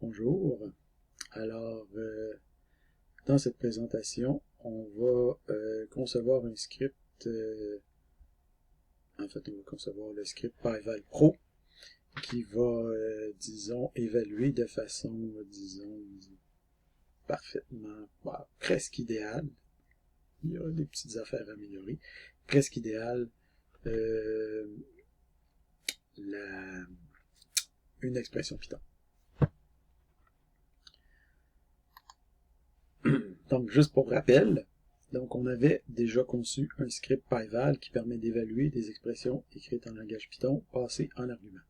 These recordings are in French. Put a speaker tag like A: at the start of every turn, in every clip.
A: Bonjour. Alors, dans cette présentation, on va concevoir un script, on va concevoir le script PyVal Pro qui va, disons, évaluer de façon, disons, parfaitement, presque idéale. Il y a des petites affaires à améliorer. Presque idéale, une expression Python. Donc, juste pour rappel, donc on avait déjà conçu un script PyVal qui permet d'évaluer des expressions écrites en langage Python passées en argument.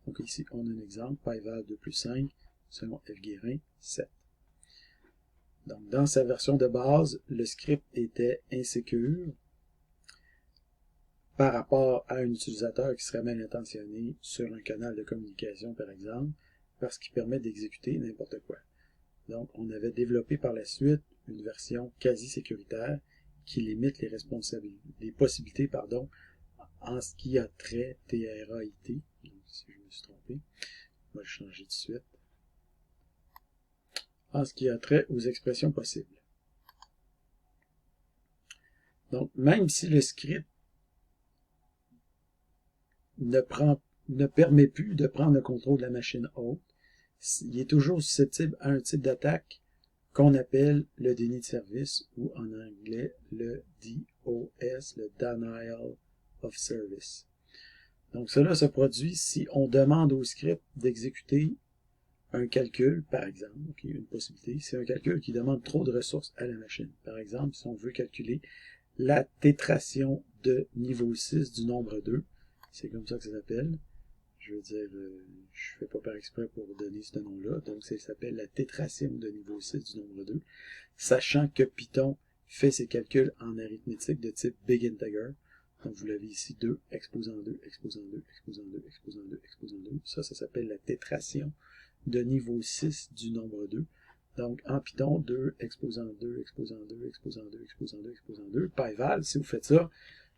A: Donc ici, on a un exemple, PyVal 2 plus 5, selon F Guérin, 7. Donc, dans sa version de base, le script était insécure par rapport à un utilisateur qui serait mal intentionné sur un canal de communication, par exemple, parce qu'il permet d'exécuter n'importe quoi. Donc, on avait développé par la suite une version quasi sécuritaire qui limite les possibilités, en ce qui a trait TRAIT. Donc, si je me suis trompé, je vais changer tout de suite. En ce qui a trait aux expressions possibles. Donc, même si le script ne permet plus de prendre le contrôle de la machine hôte, il est toujours susceptible à un type d'attaque qu'on appelle le déni de service, ou en anglais le DOS, le Denial of Service. Donc cela se produit si on demande au script d'exécuter un calcul, par exemple, une possibilité, c'est un calcul qui demande trop de ressources à la machine. Par exemple, si on veut calculer la tétration de niveau 6 du nombre 2, c'est comme ça que ça s'appelle. Je veux dire, je fais pas par exprès pour donner ce nom-là. Donc, ça s'appelle la tétration de niveau 6 du nombre 2. Sachant que Python fait ses calculs en arithmétique de type Big Integer. Donc, vous l'avez ici, 2, exposant 2, exposant 2, exposant 2, exposant 2, exposant 2. Ça s'appelle la tétration de niveau 6 du nombre 2. Donc, en Python, 2, exposant 2, exposant 2, exposant 2, exposant 2, exposant 2. PyVal, si vous faites ça,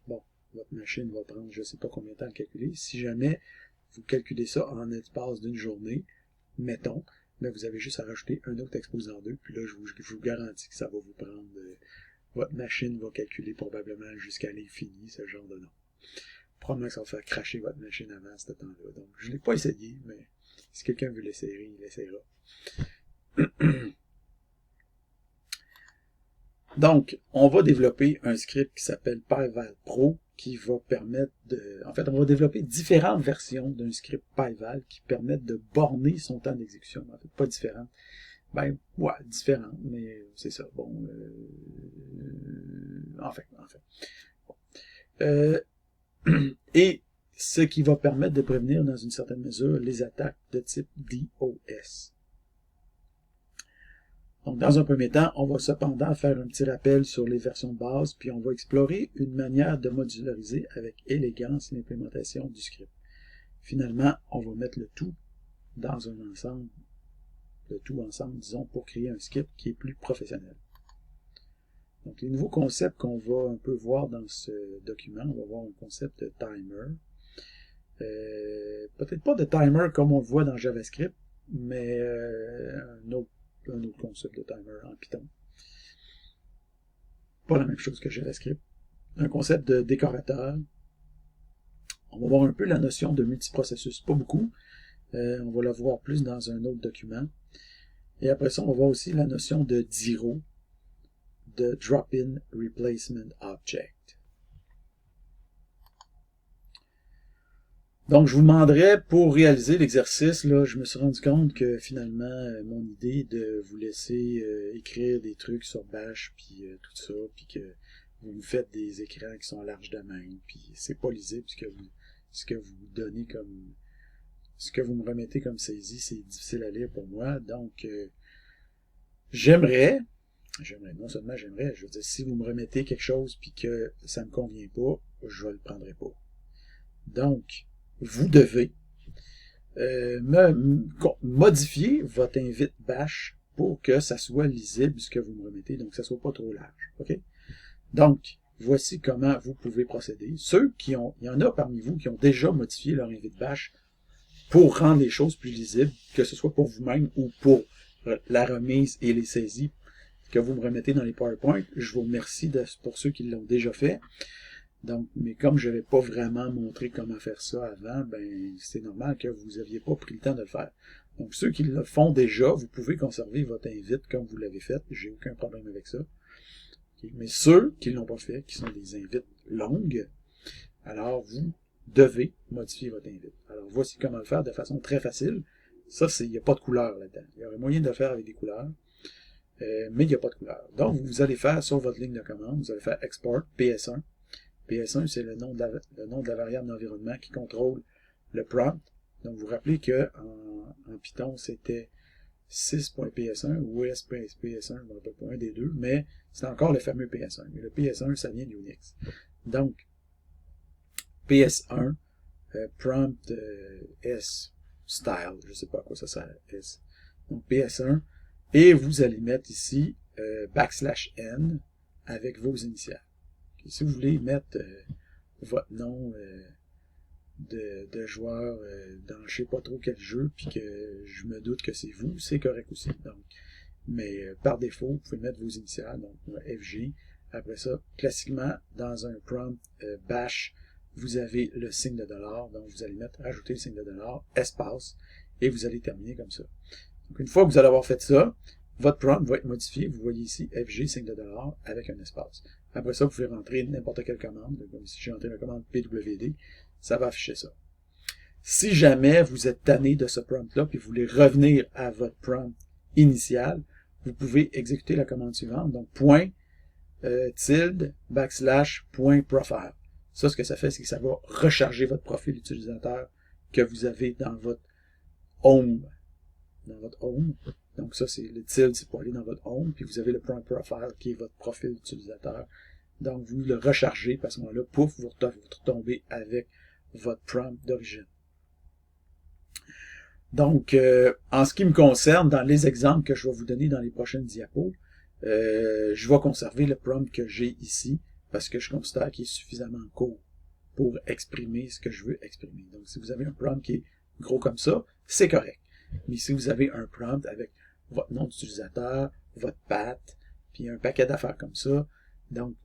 A: bon, votre machine va prendre je ne sais pas combien de temps à calculer. Si jamais vous calculez ça en espace d'une journée, mettons, mais vous avez juste à rajouter un autre exposant 2, puis là, je vous garantis que ça va vous prendre, votre machine va calculer probablement jusqu'à l'infini, ce genre de nom. Probablement que ça va faire cracher votre machine avant ce temps-là. Donc, je ne l'ai pas essayé, mais si quelqu'un veut l'essayer, il l'essayera. Donc, on va développer un script qui s'appelle PyVal Pro qui va permettre de... En fait, on va développer différentes versions d'un script PyVal qui permettent de borner son temps d'exécution. En fait, pas différentes. Ben, ouais, différentes, mais c'est ça. Bon, enfin. Bon. Et ce qui va permettre de prévenir, dans une certaine mesure, les attaques de type DOS. Donc, dans un premier temps, on va cependant faire un petit rappel sur les versions de base, puis on va explorer une manière de modulariser avec élégance l'implémentation du script. Finalement, on va mettre le tout dans un ensemble, disons, pour créer un script qui est plus professionnel. Donc, les nouveaux concepts qu'on va un peu voir dans ce document, on va voir un concept de timer. Peut-être pas de timer comme on le voit dans JavaScript, mais un autre concept de timer en Python. Pas la même chose que JavaScript. Un concept de décorateur. On va voir un peu la notion de multiprocessus. Pas beaucoup. On va la voir plus dans un autre document. Et après ça, on va voir aussi la notion de DIRO, de Drop-in Replacement Object. Donc, je vous demanderais, pour réaliser l'exercice, là, je me suis rendu compte que finalement, mon idée de vous laisser écrire des trucs sur Bash, puis tout ça, puis que vous me faites des écrans qui sont larges de même, puis c'est pas lisible, ce que vous donnez comme, ce que vous me remettez comme saisie, c'est difficile à lire pour moi. Donc, non seulement j'aimerais, je veux dire, si vous me remettez quelque chose, puis que ça me convient pas, je le prendrai pas. Donc, vous devez modifier votre invite bash pour que ça soit lisible ce que vous me remettez, donc que ça soit pas trop large. OK? Donc, voici comment vous pouvez procéder. Il y en a parmi vous qui ont déjà modifié leur invite bash pour rendre les choses plus lisibles, que ce soit pour vous-même ou pour la remise et les saisies que vous me remettez dans les PowerPoint. Je vous remercie pour ceux qui l'ont déjà fait. Donc, mais comme je n'avais pas vraiment montré comment faire ça avant, ben c'est normal que vous n'aviez pas pris le temps de le faire. Donc, ceux qui le font déjà, vous pouvez conserver votre invite comme vous l'avez fait. J'ai aucun problème avec ça. Okay. Mais ceux qui ne l'ont pas fait, qui sont des invites longues, alors vous devez modifier votre invite. Alors, voici comment le faire de façon très facile. Ça, il n'y a pas de couleur là-dedans. Il y aurait moyen de le faire avec des couleurs, mais il n'y a pas de couleur. Donc, vous allez faire sur votre ligne de commande, vous allez faire Export, PS1. PS1, c'est le nom de la variable d'environnement qui contrôle le prompt. Donc, vous vous rappelez que en Python, c'était 6.ps1 ou ES.ps1, je ne me rappelle pas, un des deux, mais c'est encore le fameux PS1. Mais le PS1, ça vient d'Unix. Donc, PS1, prompt S style, je ne sais pas à quoi ça sert, S. Donc, PS1, et vous allez mettre ici \n avec vos initiales. Okay. Si vous voulez mettre votre nom de joueur dans je sais pas trop quel jeu, puis que je me doute que c'est vous, c'est correct aussi. Donc, mais par défaut, vous pouvez mettre vos initiales, donc FG. Après ça, classiquement, dans un prompt bash, vous avez le signe de $, donc vous allez mettre, ajouter le signe de $, espace, et vous allez terminer comme ça. Donc, une fois que vous allez avoir fait ça, votre prompt va être modifié. Vous voyez ici FG, signe de $, avec un espace. Après ça, vous pouvez rentrer n'importe quelle commande, comme si j'ai rentré la commande PWD, ça va afficher ça. Si jamais vous êtes tanné de ce prompt-là, puis vous voulez revenir à votre prompt initial, vous pouvez exécuter la commande suivante, donc point, tilde, \, profile. Ça, ce que ça fait, c'est que ça va recharger votre profil utilisateur que vous avez dans votre home. Donc ça, c'est le tilde, c'est pour aller dans votre home, puis vous avez le point profile qui est votre profil utilisateur. Donc vous le rechargez, parce que à ce moment-là, pouf, vous retombez avec votre prompt d'origine. Donc, en ce qui me concerne, dans les exemples que je vais vous donner dans les prochaines diapos, je vais conserver le prompt que j'ai ici, parce que je considère qu'il est suffisamment court pour exprimer ce que je veux exprimer. Donc, si vous avez un prompt qui est gros comme ça, c'est correct. Mais si vous avez un prompt avec votre nom d'utilisateur, votre path, puis un paquet d'affaires comme ça, donc,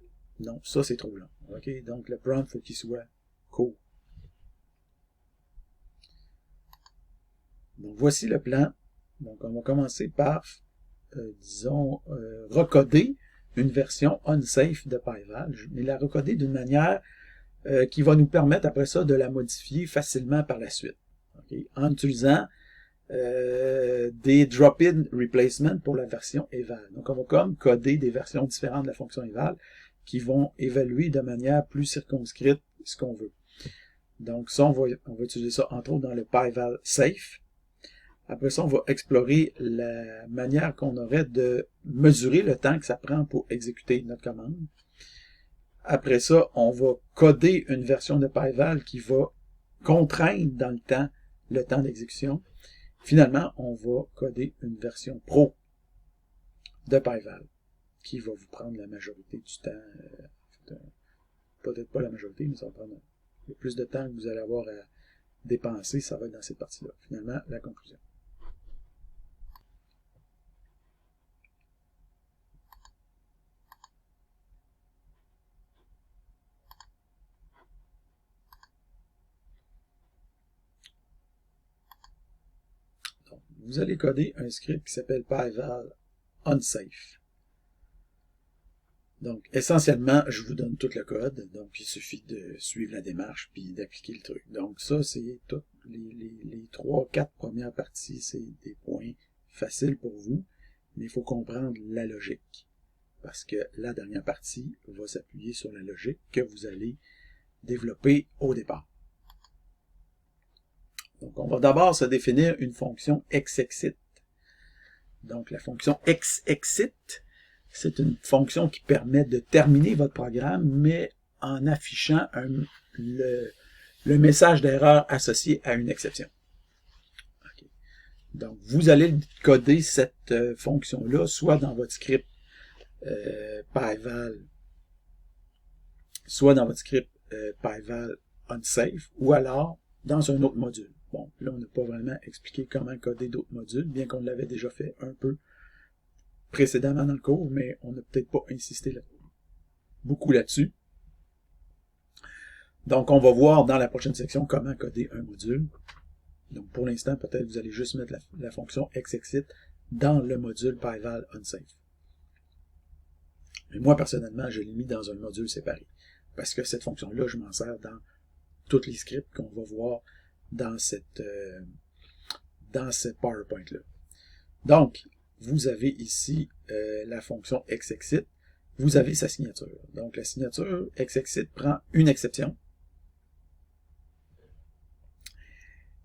A: non, ça c'est trop long. Okay? Donc, le prompt, il faut qu'il soit court. Donc, voici le plan. Donc, on va commencer par, disons, recoder une version unsafe de PyVal, mais la recoder d'une manière qui va nous permettre après ça de la modifier facilement par la suite. Okay? En utilisant des drop-in replacement pour la version eval. Donc, on va comme coder des versions différentes de la fonction eval qui vont évaluer de manière plus circonscrite ce qu'on veut. Donc, ça, on va utiliser ça entre autres dans le PyVal safe. Après ça, on va explorer la manière qu'on aurait de mesurer le temps que ça prend pour exécuter notre commande. Après ça, on va coder une version de PyVal qui va contraindre dans le temps d'exécution. Finalement, on va coder une version pro de PyVal qui va vous prendre la majorité du temps. Peut-être pas la majorité, mais ça va prendre le plus de temps que vous allez avoir à dépenser, ça va être dans cette partie-là. Finalement, la conclusion. Donc, vous allez coder un script qui s'appelle PyVal unsafe. Donc, essentiellement, je vous donne tout le code. Donc, il suffit de suivre la démarche puis d'appliquer le truc. Donc, ça, c'est toutes les 3-4 premières parties, c'est des points faciles pour vous, mais il faut comprendre la logique. Parce que la dernière partie va s'appuyer sur la logique que vous allez développer au départ. Donc, on va d'abord se définir une fonction xexit. Donc, la fonction xexit, c'est une fonction qui permet de terminer votre programme, mais en affichant le message d'erreur associé à une exception. Okay. Donc, vous allez coder cette fonction-là, soit dans votre script PyVal, soit dans votre script PyVal unsafe, ou alors dans un autre module. Bon, là, on n'a pas vraiment expliqué comment coder d'autres modules, bien qu'on l'avait déjà fait un peu précédemment dans le cours, mais on n'a peut-être pas insisté beaucoup là-dessus. Donc, on va voir dans la prochaine section comment coder un module. Donc, pour l'instant, peut-être vous allez juste mettre la fonction xexit dans le module PyVal unsafe. Mais moi, personnellement, je l'ai mis dans un module séparé. Parce que cette fonction-là, je m'en sers dans tous les scripts qu'on va voir dans cette PowerPoint-là. Donc, vous avez ici la fonction xexit. Vous avez sa signature. Donc, la signature xexit prend une exception.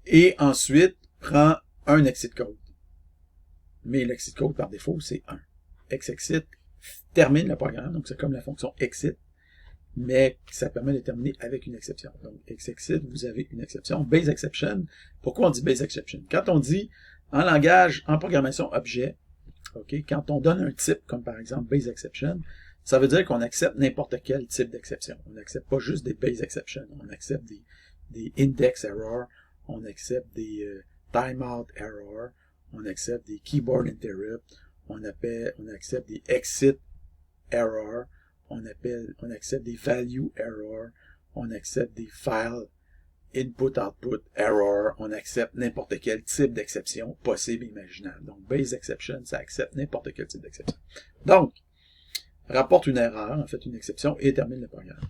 A: Et ensuite, prend un exit code. Mais l'exit code, par défaut, c'est 1. Xexit termine le programme, donc c'est comme la fonction exit, mais ça permet de terminer avec une exception. Donc, xexit, vous avez une exception. Base exception, pourquoi on dit base exception? Quand on dit en langage, en programmation objet, okay, quand on donne un type, comme par exemple base exception, ça veut dire qu'on accepte n'importe quel type d'exception. On n'accepte pas juste des base exceptions, on accepte des index errors, on accepte des timeout errors, on accepte des keyboard interrupts, on accepte des exit errors, on accepte des value errors, on accepte des file input-output error, on accepte n'importe quel type d'exception possible et imaginable. Donc, base exception, ça accepte n'importe quel type d'exception. Donc, rapporte une erreur, en fait une exception, et termine le programme.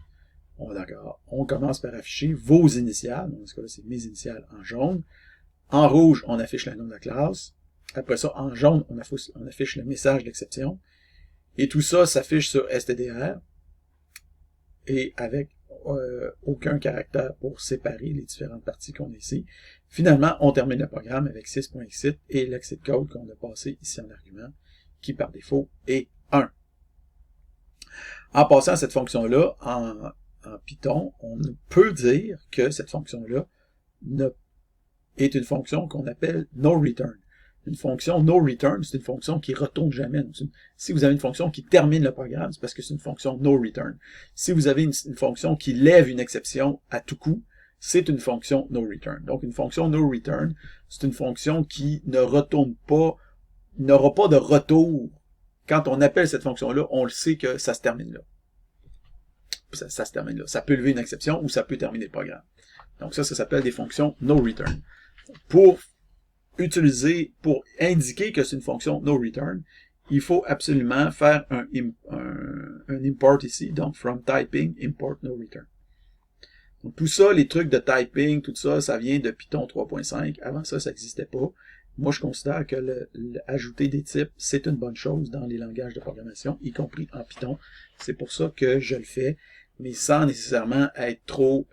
A: Bon, d'accord. On commence par afficher vos initiales. Dans ce cas-là, c'est mes initiales en jaune. En rouge, on affiche le nom de la classe. Après ça, en jaune, on affiche le message d'exception. Et tout ça s'affiche sur stdr. Et avec aucun caractère pour séparer les différentes parties qu'on a ici. Finalement, on termine le programme avec 6.exit et l'exit code qu'on a passé ici en argument, qui par défaut est 1. En passant à cette fonction-là, en Python, on peut dire que cette fonction-là est une fonction qu'on appelle no-return. Une fonction no-return, c'est une fonction qui retourne jamais. Donc, si vous avez une fonction qui termine le programme, c'est parce que c'est une fonction no-return. Si vous avez une fonction qui lève une exception à tout coup, c'est une fonction no-return. Donc, une fonction no-return, c'est une fonction qui ne retourne pas, n'aura pas de retour. Quand on appelle cette fonction-là, on le sait que ça se termine là. Ça se termine là. Ça peut lever une exception ou ça peut terminer le programme. Donc ça s'appelle des fonctions no-return. Pour indiquer que c'est une fonction no-return, il faut absolument faire un import ici, donc from typing, import no-return. Donc tout ça, les trucs de typing, tout ça, ça vient de Python 3.5. Avant ça, ça n'existait pas. Moi, je considère que ajouter des types, c'est une bonne chose dans les langages de programmation, y compris en Python. C'est pour ça que je le fais, mais sans nécessairement être trop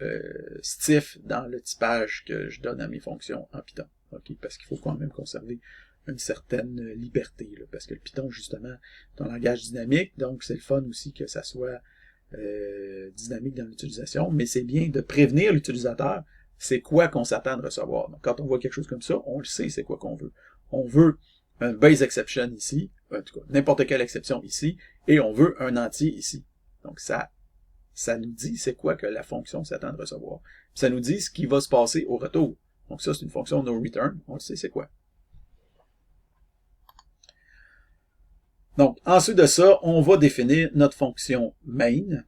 A: stiff dans le typage que je donne à mes fonctions en Python. Okay? Parce qu'il faut quand même conserver une certaine liberté, là, parce que le Python, justement, est un langage dynamique, donc c'est le fun aussi que ça soit dynamique dans l'utilisation, mais c'est bien de prévenir l'utilisateur c'est quoi qu'on s'attend de recevoir. Donc, quand on voit quelque chose comme ça, on le sait c'est quoi qu'on veut. On veut un base exception ici, en tout cas, n'importe quelle exception ici, et on veut un entier ici. Donc, ça nous dit c'est quoi que la fonction s'attend de recevoir. Puis ça nous dit ce qui va se passer au retour. Donc, ça, c'est une fonction no return. On le sait c'est quoi. Donc, ensuite de ça, on va définir notre fonction main.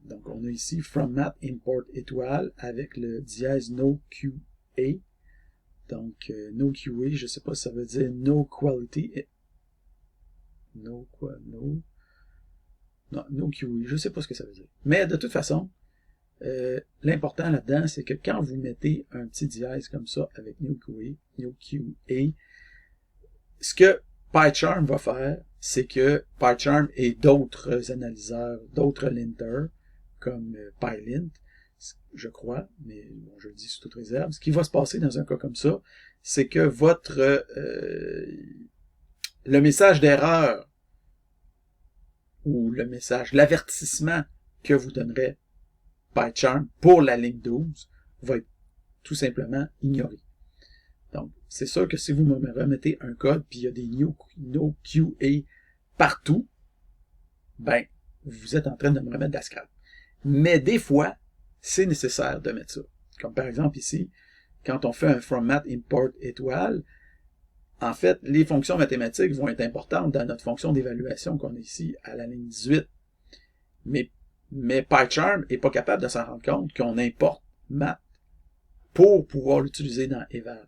A: Donc, on a ici from math import étoile avec le dièse no QA. Donc, no QA, je ne sais pas si ça veut dire no quality. No QA, je ne sais pas ce que ça veut dire. Mais de toute façon, l'important là-dedans, c'est que quand vous mettez un petit dièse comme ça avec no QA, ce que PyCharm va faire, c'est que PyCharm et d'autres analyseurs, d'autres linters, comme PyLint, je crois, mais bon, je le dis sous toute réserve, ce qui va se passer dans un cas comme ça, c'est que le message d'erreur ou le message, l'avertissement que vous donnerait PyCharm pour la ligne 12 va être tout simplement ignoré. Donc, c'est sûr que si vous me remettez un code puis il y a des no QA partout, ben, vous êtes en train de me remettre de la scrap. Mais des fois, c'est nécessaire de mettre ça. Comme par exemple ici, quand on fait un format import étoile, en fait, les fonctions mathématiques vont être importantes dans notre fonction d'évaluation qu'on a ici à la ligne 18. Mais PyCharm n'est pas capable de s'en rendre compte qu'on importe math pour pouvoir l'utiliser dans eval.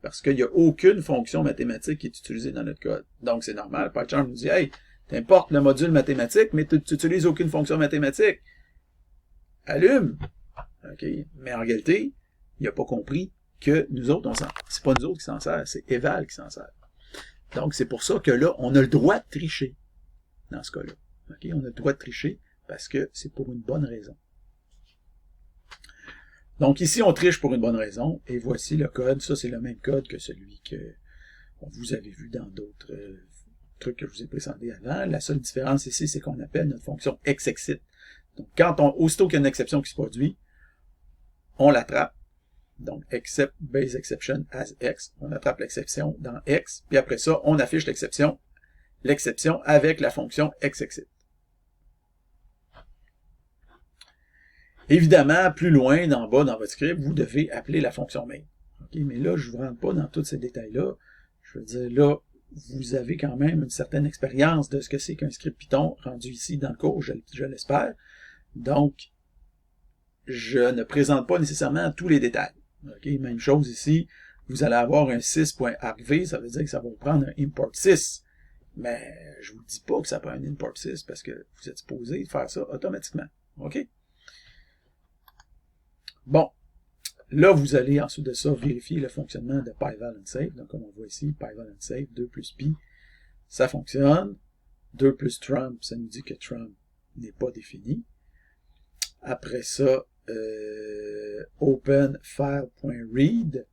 A: Parce qu'il n'y a aucune fonction mathématique qui est utilisée dans notre code. Donc, c'est normal. PyCharm nous dit, hey, t'importes le module mathématique, mais tu n'utilises aucune fonction mathématique. Allume! OK. Mais en réalité, il n'a pas compris que nous autres, c'est pas nous autres qui s'en sert, c'est eval qui s'en sert. Donc, c'est pour ça que là, on a le droit de tricher dans ce cas-là. OK. On a le droit de tricher parce que c'est pour une bonne raison. Donc ici, on triche pour une bonne raison, et voici le code. Ça, c'est le même code que celui que vous avez vu dans d'autres trucs que je vous ai présentés avant. La seule différence ici, c'est qu'on appelle notre fonction execute. Donc, aussitôt qu'il y a une exception qui se produit, on l'attrape. Donc, except base exception as x. On attrape l'exception dans x, puis après ça, on affiche l'exception avec la fonction execute. Évidemment, plus loin, en bas dans votre script, vous devez appeler la fonction main. Okay, mais là, je ne vous rentre pas dans tous ces détails-là. Je veux dire, là, vous avez quand même une certaine expérience de ce que c'est qu'un script Python rendu ici dans le cours, je l'espère. Donc, je ne présente pas nécessairement tous les détails. Okay, même chose ici, vous allez avoir un 6.argv, ça veut dire que ça va vous prendre un import 6. Mais je ne vous dis pas que ça prend un import 6 parce que vous êtes supposé faire ça automatiquement. OK? Bon, là, vous allez ensuite de ça vérifier le fonctionnement de pyval unsafe. Donc, comme on voit ici, pyval unsafe, 2 plus pi, ça fonctionne. 2 plus trump, ça nous dit que trump n'est pas défini. Après ça, open file.read.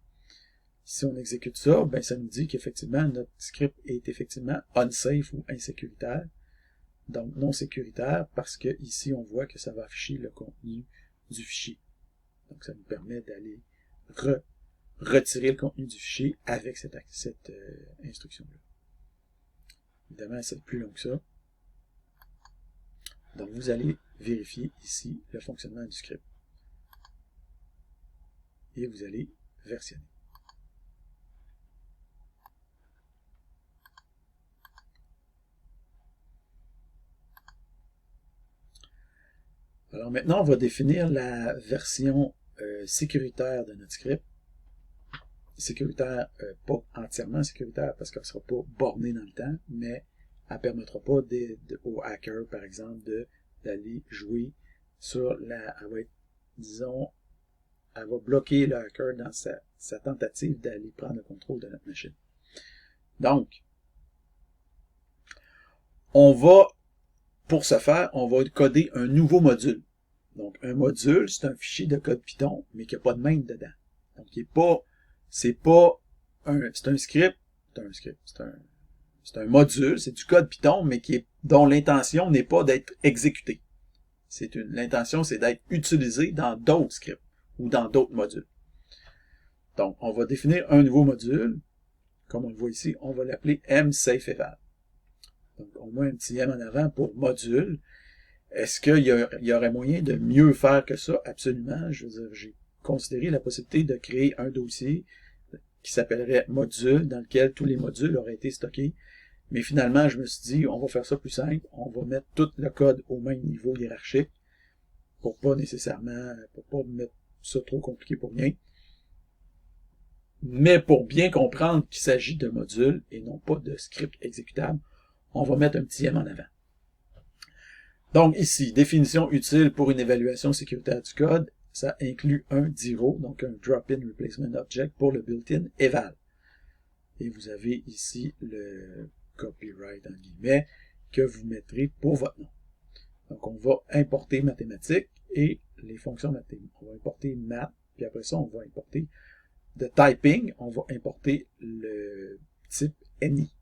A: Si on exécute ça, ben ça nous dit qu'effectivement, notre script est effectivement unsafe ou insécuritaire. Donc, non sécuritaire, parce que ici, on voit que ça va afficher le contenu du fichier. Donc, ça nous permet d'aller retirer le contenu du fichier avec cette instruction-là. Évidemment, c'est plus long que ça. Donc, vous allez vérifier ici le fonctionnement du script. Et vous allez versionner. Alors maintenant, on va définir la version sécuritaire de notre script. Sécuritaire, pas entièrement sécuritaire parce qu'elle ne sera pas bornée dans le temps, mais elle ne permettra pas aux hackers, par exemple, d'aller jouer sur la... Elle va être, disons, elle va bloquer le hacker dans sa tentative d'aller prendre le contrôle de notre machine. Donc, pour ce faire, on va coder un nouveau module. Donc, un module, c'est un fichier de code Python, mais qui n'a pas de main dedans. Donc, c'est un script, c'est un module, c'est du code Python, mais dont l'intention n'est pas d'être exécuté. L'intention, c'est d'être utilisé dans d'autres scripts ou dans d'autres modules. Donc, on va définir un nouveau module. Comme on le voit ici, on va l'appeler msafeeval. Donc, on met un petit M en avant pour module. Est-ce qu'il y aurait moyen de mieux faire que ça? Absolument. Je veux dire, j'ai considéré la possibilité de créer un dossier qui s'appellerait module, dans lequel tous les modules auraient été stockés. Mais finalement, je me suis dit, on va faire ça plus simple. On va mettre tout le code au même niveau hiérarchique pour pas mettre ça trop compliqué pour rien. Mais pour bien comprendre qu'il s'agit de modules et non pas de script exécutable, on va mettre un petit M en avant. Donc ici, définition utile pour une évaluation sécuritaire du code, ça inclut un DIRO, donc un Drop-in Replacement Object pour le built-in eval. Et vous avez ici le copyright, en guillemets, que vous mettrez pour votre nom. Donc on va importer mathématiques et les fonctions mathématiques. On va importer math, puis après ça, on va importer de typing, on va importer le type NI.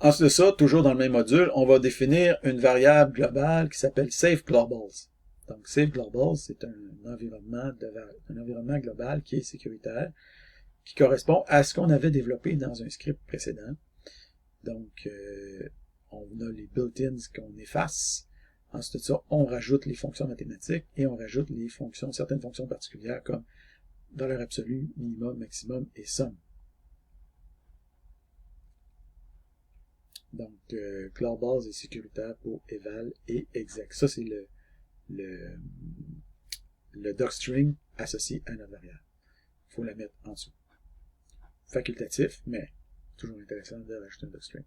A: Ensuite de ça, toujours dans le même module, on va définir une variable globale qui s'appelle SafeGlobals. Donc, SafeGlobals, c'est un environnement global qui est sécuritaire, qui correspond à ce qu'on avait développé dans un script précédent. Donc, on a les built-ins qu'on efface. Ensuite de ça, on rajoute les fonctions mathématiques et on rajoute les fonctions, certaines fonctions particulières comme valeur absolue, minimum, maximum et somme. Donc, classe base est sécuritaire pour eval et exec. Ça, c'est le docstring associé à notre variable. Il faut la mettre en dessous. Facultatif, mais toujours intéressant de rajouter un docstring.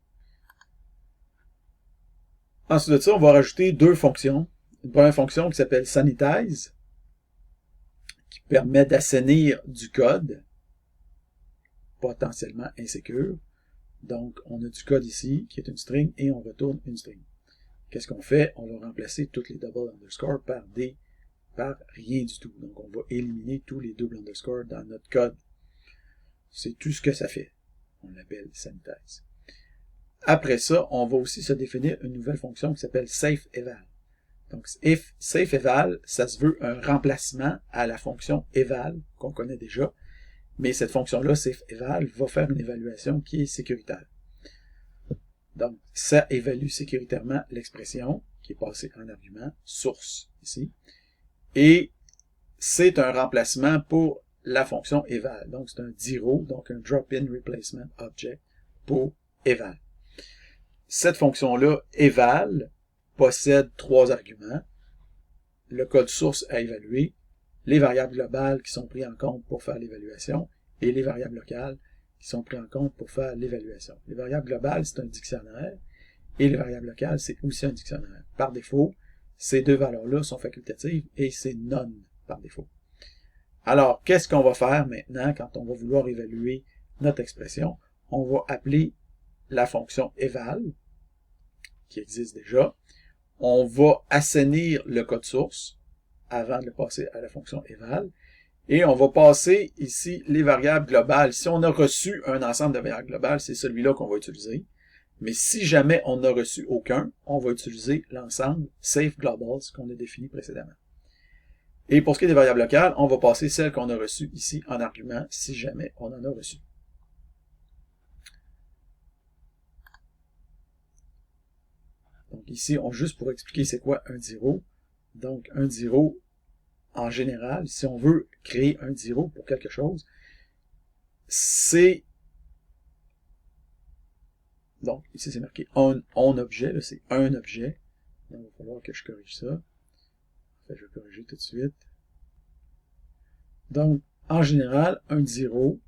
A: Ensuite de ça, on va rajouter deux fonctions. Une première fonction qui s'appelle sanitize, qui permet d'assainir du code potentiellement insécure. Donc, on a du code ici, qui est une string, et on retourne une string. Qu'est-ce qu'on fait? On va remplacer toutes les double underscore par rien du tout. Donc, on va éliminer tous les double underscore dans notre code. C'est tout ce que ça fait. On l'appelle sanitize. Après ça, on va aussi se définir une nouvelle fonction qui s'appelle safeEval. Donc, safeEval, ça se veut un remplacement à la fonction eval qu'on connaît déjà. Mais cette fonction-là, safeEval, va faire une évaluation qui est sécuritaire. Donc, ça évalue sécuritairement l'expression qui est passée en argument source ici. Et c'est un remplacement pour la fonction eval. Donc, c'est un DIRO, donc un drop-in replacement object pour eval. Cette fonction-là, eval, possède trois arguments. Le code source à évaluer, les variables globales qui sont prises en compte pour faire l'évaluation et les variables locales qui sont prises en compte pour faire l'évaluation. Les variables globales, c'est un dictionnaire et les variables locales, c'est aussi un dictionnaire. Par défaut, ces deux valeurs-là sont facultatives et c'est none par défaut. Alors, qu'est-ce qu'on va faire maintenant quand on va vouloir évaluer notre expression? On va appeler la fonction eval, qui existe déjà. On va assainir le code source avant de le passer à la fonction eval. Et on va passer ici les variables globales. Si on a reçu un ensemble de variables globales, c'est celui-là qu'on va utiliser. Mais si jamais on n'a reçu aucun, on va utiliser l'ensemble safe globals qu'on a défini précédemment. Et pour ce qui est des variables locales, on va passer celles qu'on a reçues ici en argument si jamais on en a reçu. Donc ici, juste pour expliquer c'est quoi un DIRO. Donc un DIRO, en général, si on veut créer un DIRO pour quelque chose, c'est... Donc ici c'est marqué on objet, c'est un objet. Donc il va falloir que je corrige ça. Je vais corriger tout de suite. Donc, en général, un DIRO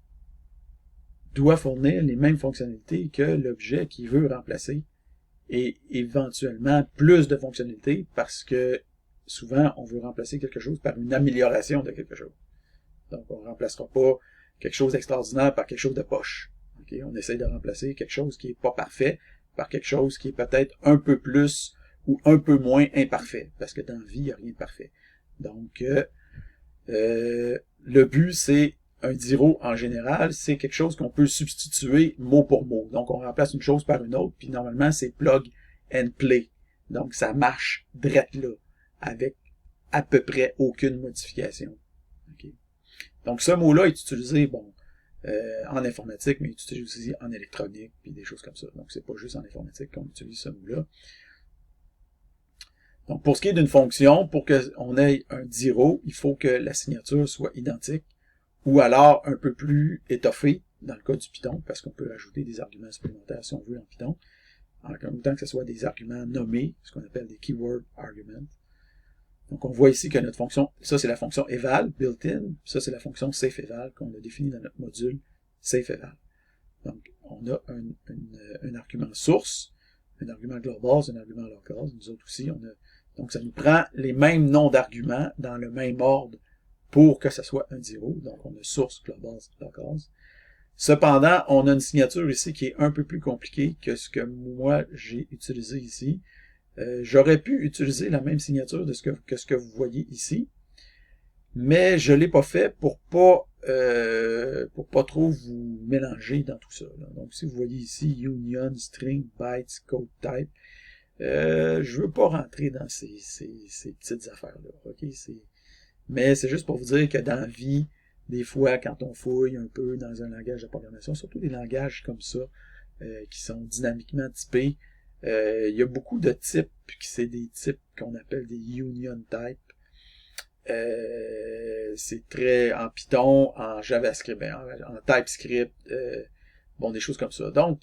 A: doit fournir les mêmes fonctionnalités que l'objet qu'il veut remplacer et éventuellement plus de fonctionnalités parce que souvent, on veut remplacer quelque chose par une amélioration de quelque chose. Donc, on ne remplacera pas quelque chose d'extraordinaire par quelque chose de poche. Okay? On essaye de remplacer quelque chose qui n'est pas parfait par quelque chose qui est peut-être un peu plus ou un peu moins imparfait, parce que dans la vie, il n'y a rien de parfait. Donc, le but, c'est un DIRO en général, c'est quelque chose qu'on peut substituer mot pour mot. Donc, on remplace une chose par une autre, puis normalement, c'est plug and play. Donc, ça marche direct là, avec à peu près aucune modification. Okay. Donc, ce mot-là est utilisé, en informatique, mais il est utilisé aussi en électronique, puis des choses comme ça. Donc, c'est pas juste en informatique qu'on utilise ce mot-là. Donc, pour ce qui est d'une fonction, pour qu'on ait un DIRO, il faut que la signature soit identique, ou alors un peu plus étoffée dans le cas du Python, parce qu'on peut ajouter des arguments supplémentaires si on veut en Python, en même temps que ce soit des arguments nommés, ce qu'on appelle des keyword arguments. Donc, on voit ici que notre fonction, ça c'est la fonction eval, built-in, ça c'est la fonction safeEval qu'on a définie dans notre module safeEval. Donc, on a un argument source, un argument global, un argument local, nous autres aussi, donc ça nous prend les mêmes noms d'arguments dans le même ordre pour que ça soit un DIRO. Donc, on a source, global, local. Cependant, on a une signature ici qui est un peu plus compliquée que ce que moi j'ai utilisé ici. J'aurais pu utiliser la même signature que ce que vous voyez ici, mais je l'ai pas fait pour pas trop vous mélanger dans tout ça. Là. Donc, si vous voyez ici union, string, bytes, code type, je veux pas rentrer dans ces petites affaires-là. Okay? Mais c'est juste pour vous dire que dans la vie, des fois, quand on fouille un peu dans un langage de programmation, surtout des langages comme ça, qui sont dynamiquement typés, Il y a beaucoup de types, qui c'est des types qu'on appelle des union types. C'est très en Python, en JavaScript, en TypeScript, bon, des choses comme ça. Donc,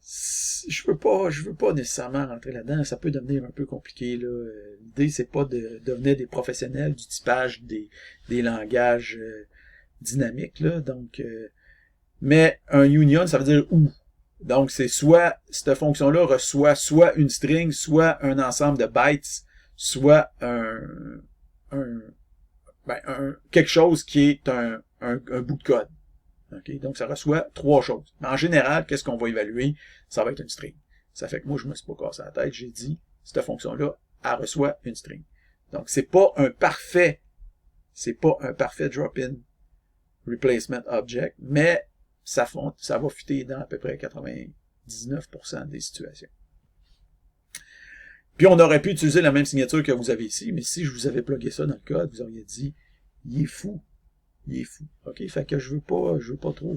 A: je veux pas nécessairement rentrer là-dedans, ça peut devenir un peu compliqué, là. L'idée, c'est pas de devenir des professionnels du typage des langages dynamiques, là. Donc, mais un union, ça veut dire où. Donc, c'est soit, cette fonction-là reçoit soit une string, soit un ensemble de bytes, soit quelque chose qui est un bout de code. Okay? Donc, ça reçoit trois choses. Mais en général, qu'est-ce qu'on va évaluer? Ça va être une string. Ça fait que moi, je me suis pas cassé la tête. J'ai dit, cette fonction-là, elle reçoit une string. Donc, c'est pas un parfait drop-in replacement object, mais ça va fitter dans à peu près 99% des situations. Puis on aurait pu utiliser la même signature que vous avez ici, mais si je vous avais plugué ça dans le code, vous auriez dit, il est fou. OK? Fait que je veux pas trop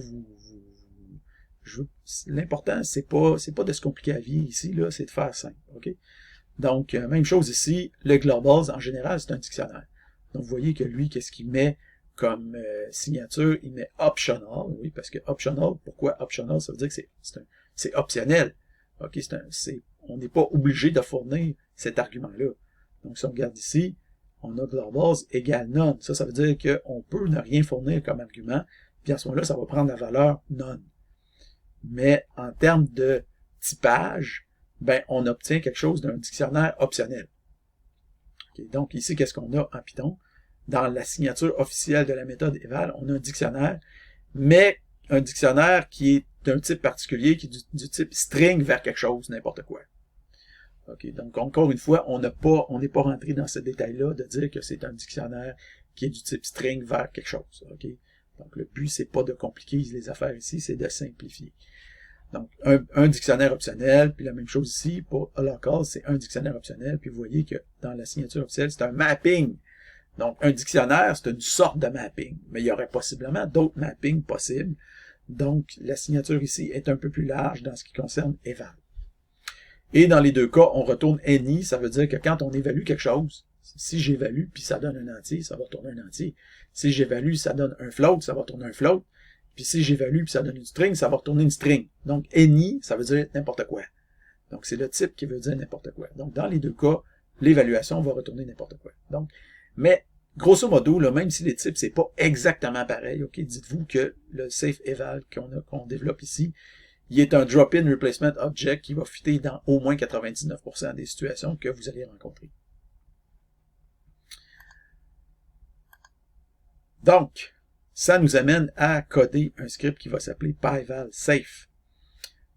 A: l'important, c'est pas de se compliquer la vie ici, là, c'est de faire simple. OK? Donc, même chose ici, le globals, en général, c'est un dictionnaire. Donc, vous voyez que lui, qu'est-ce qu'il met comme signature? Il met optional, oui, parce que optional, pourquoi optional? Ça veut dire que c'est optionnel. OK? On n'est pas obligé de fournir cet argument-là. Donc, si on regarde ici, on a globals égale none. Ça veut dire qu'on peut ne rien fournir comme argument, puis à ce moment-là, ça va prendre la valeur none. Mais en termes de typage, ben, on obtient quelque chose d'un dictionnaire optionnel. Okay, donc ici, qu'est-ce qu'on a en Python? Dans la signature officielle de la méthode eval, on a un dictionnaire, mais un dictionnaire qui est d'un type particulier, qui est du type string vers quelque chose, n'importe quoi. Okay, donc encore une fois, on n'est pas rentré dans ce détail-là de dire que c'est un dictionnaire qui est du type string vers quelque chose. Okay? Donc le but, c'est pas de compliquer les affaires ici, c'est de simplifier. Donc, un dictionnaire optionnel, puis la même chose ici, pour Holocaust, c'est un dictionnaire optionnel, puis vous voyez que dans la signature officielle, c'est un mapping. Donc, un dictionnaire, c'est une sorte de mapping, mais il y aurait possiblement d'autres mappings possibles. Donc, la signature ici est un peu plus large dans ce qui concerne eval. Et dans les deux cas, on retourne any, ça veut dire que quand on évalue quelque chose, si j'évalue, puis ça donne un entier, ça va retourner un entier. Si j'évalue, ça donne un float, ça va retourner un float. Puis si j'évalue, puis ça donne une string, ça va retourner une string. Donc, any, ça veut dire n'importe quoi. Donc, c'est le type qui veut dire n'importe quoi. Donc, dans les deux cas, l'évaluation va retourner n'importe quoi. Donc, mais, grosso modo, là, même si les types, c'est pas exactement pareil, ok, dites-vous que le safe eval qu'on développe ici, il est un drop-in replacement object qui va fitter dans au moins 99% des situations que vous allez rencontrer. Donc, ça nous amène à coder un script qui va s'appeler pyvalsafe.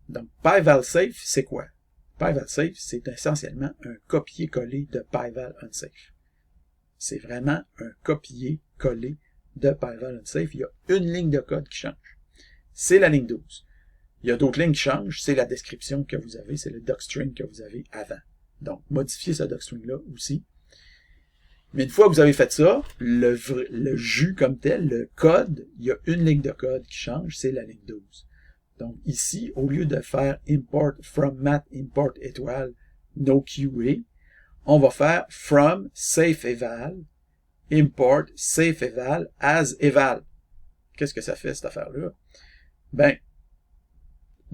A: Donc, pyvalsafe, c'est quoi? Pyvalsafe, c'est essentiellement un copier-coller de pyvalunsafe. C'est vraiment un copier-coller de pyvalunsafe. Il y a une ligne de code qui change. C'est la ligne 12. Il y a d'autres lignes qui changent, c'est la description que vous avez, c'est le docstring que vous avez avant. Donc, modifiez ce docstring-là aussi. Mais une fois que vous avez fait ça, le jus comme tel, le code, il y a une ligne de code qui change, c'est la ligne 12. Donc ici, au lieu de faire import from math import étoile no QA, on va faire from safe eval import safe eval as eval. Qu'est-ce que ça fait cette affaire-là? Ben,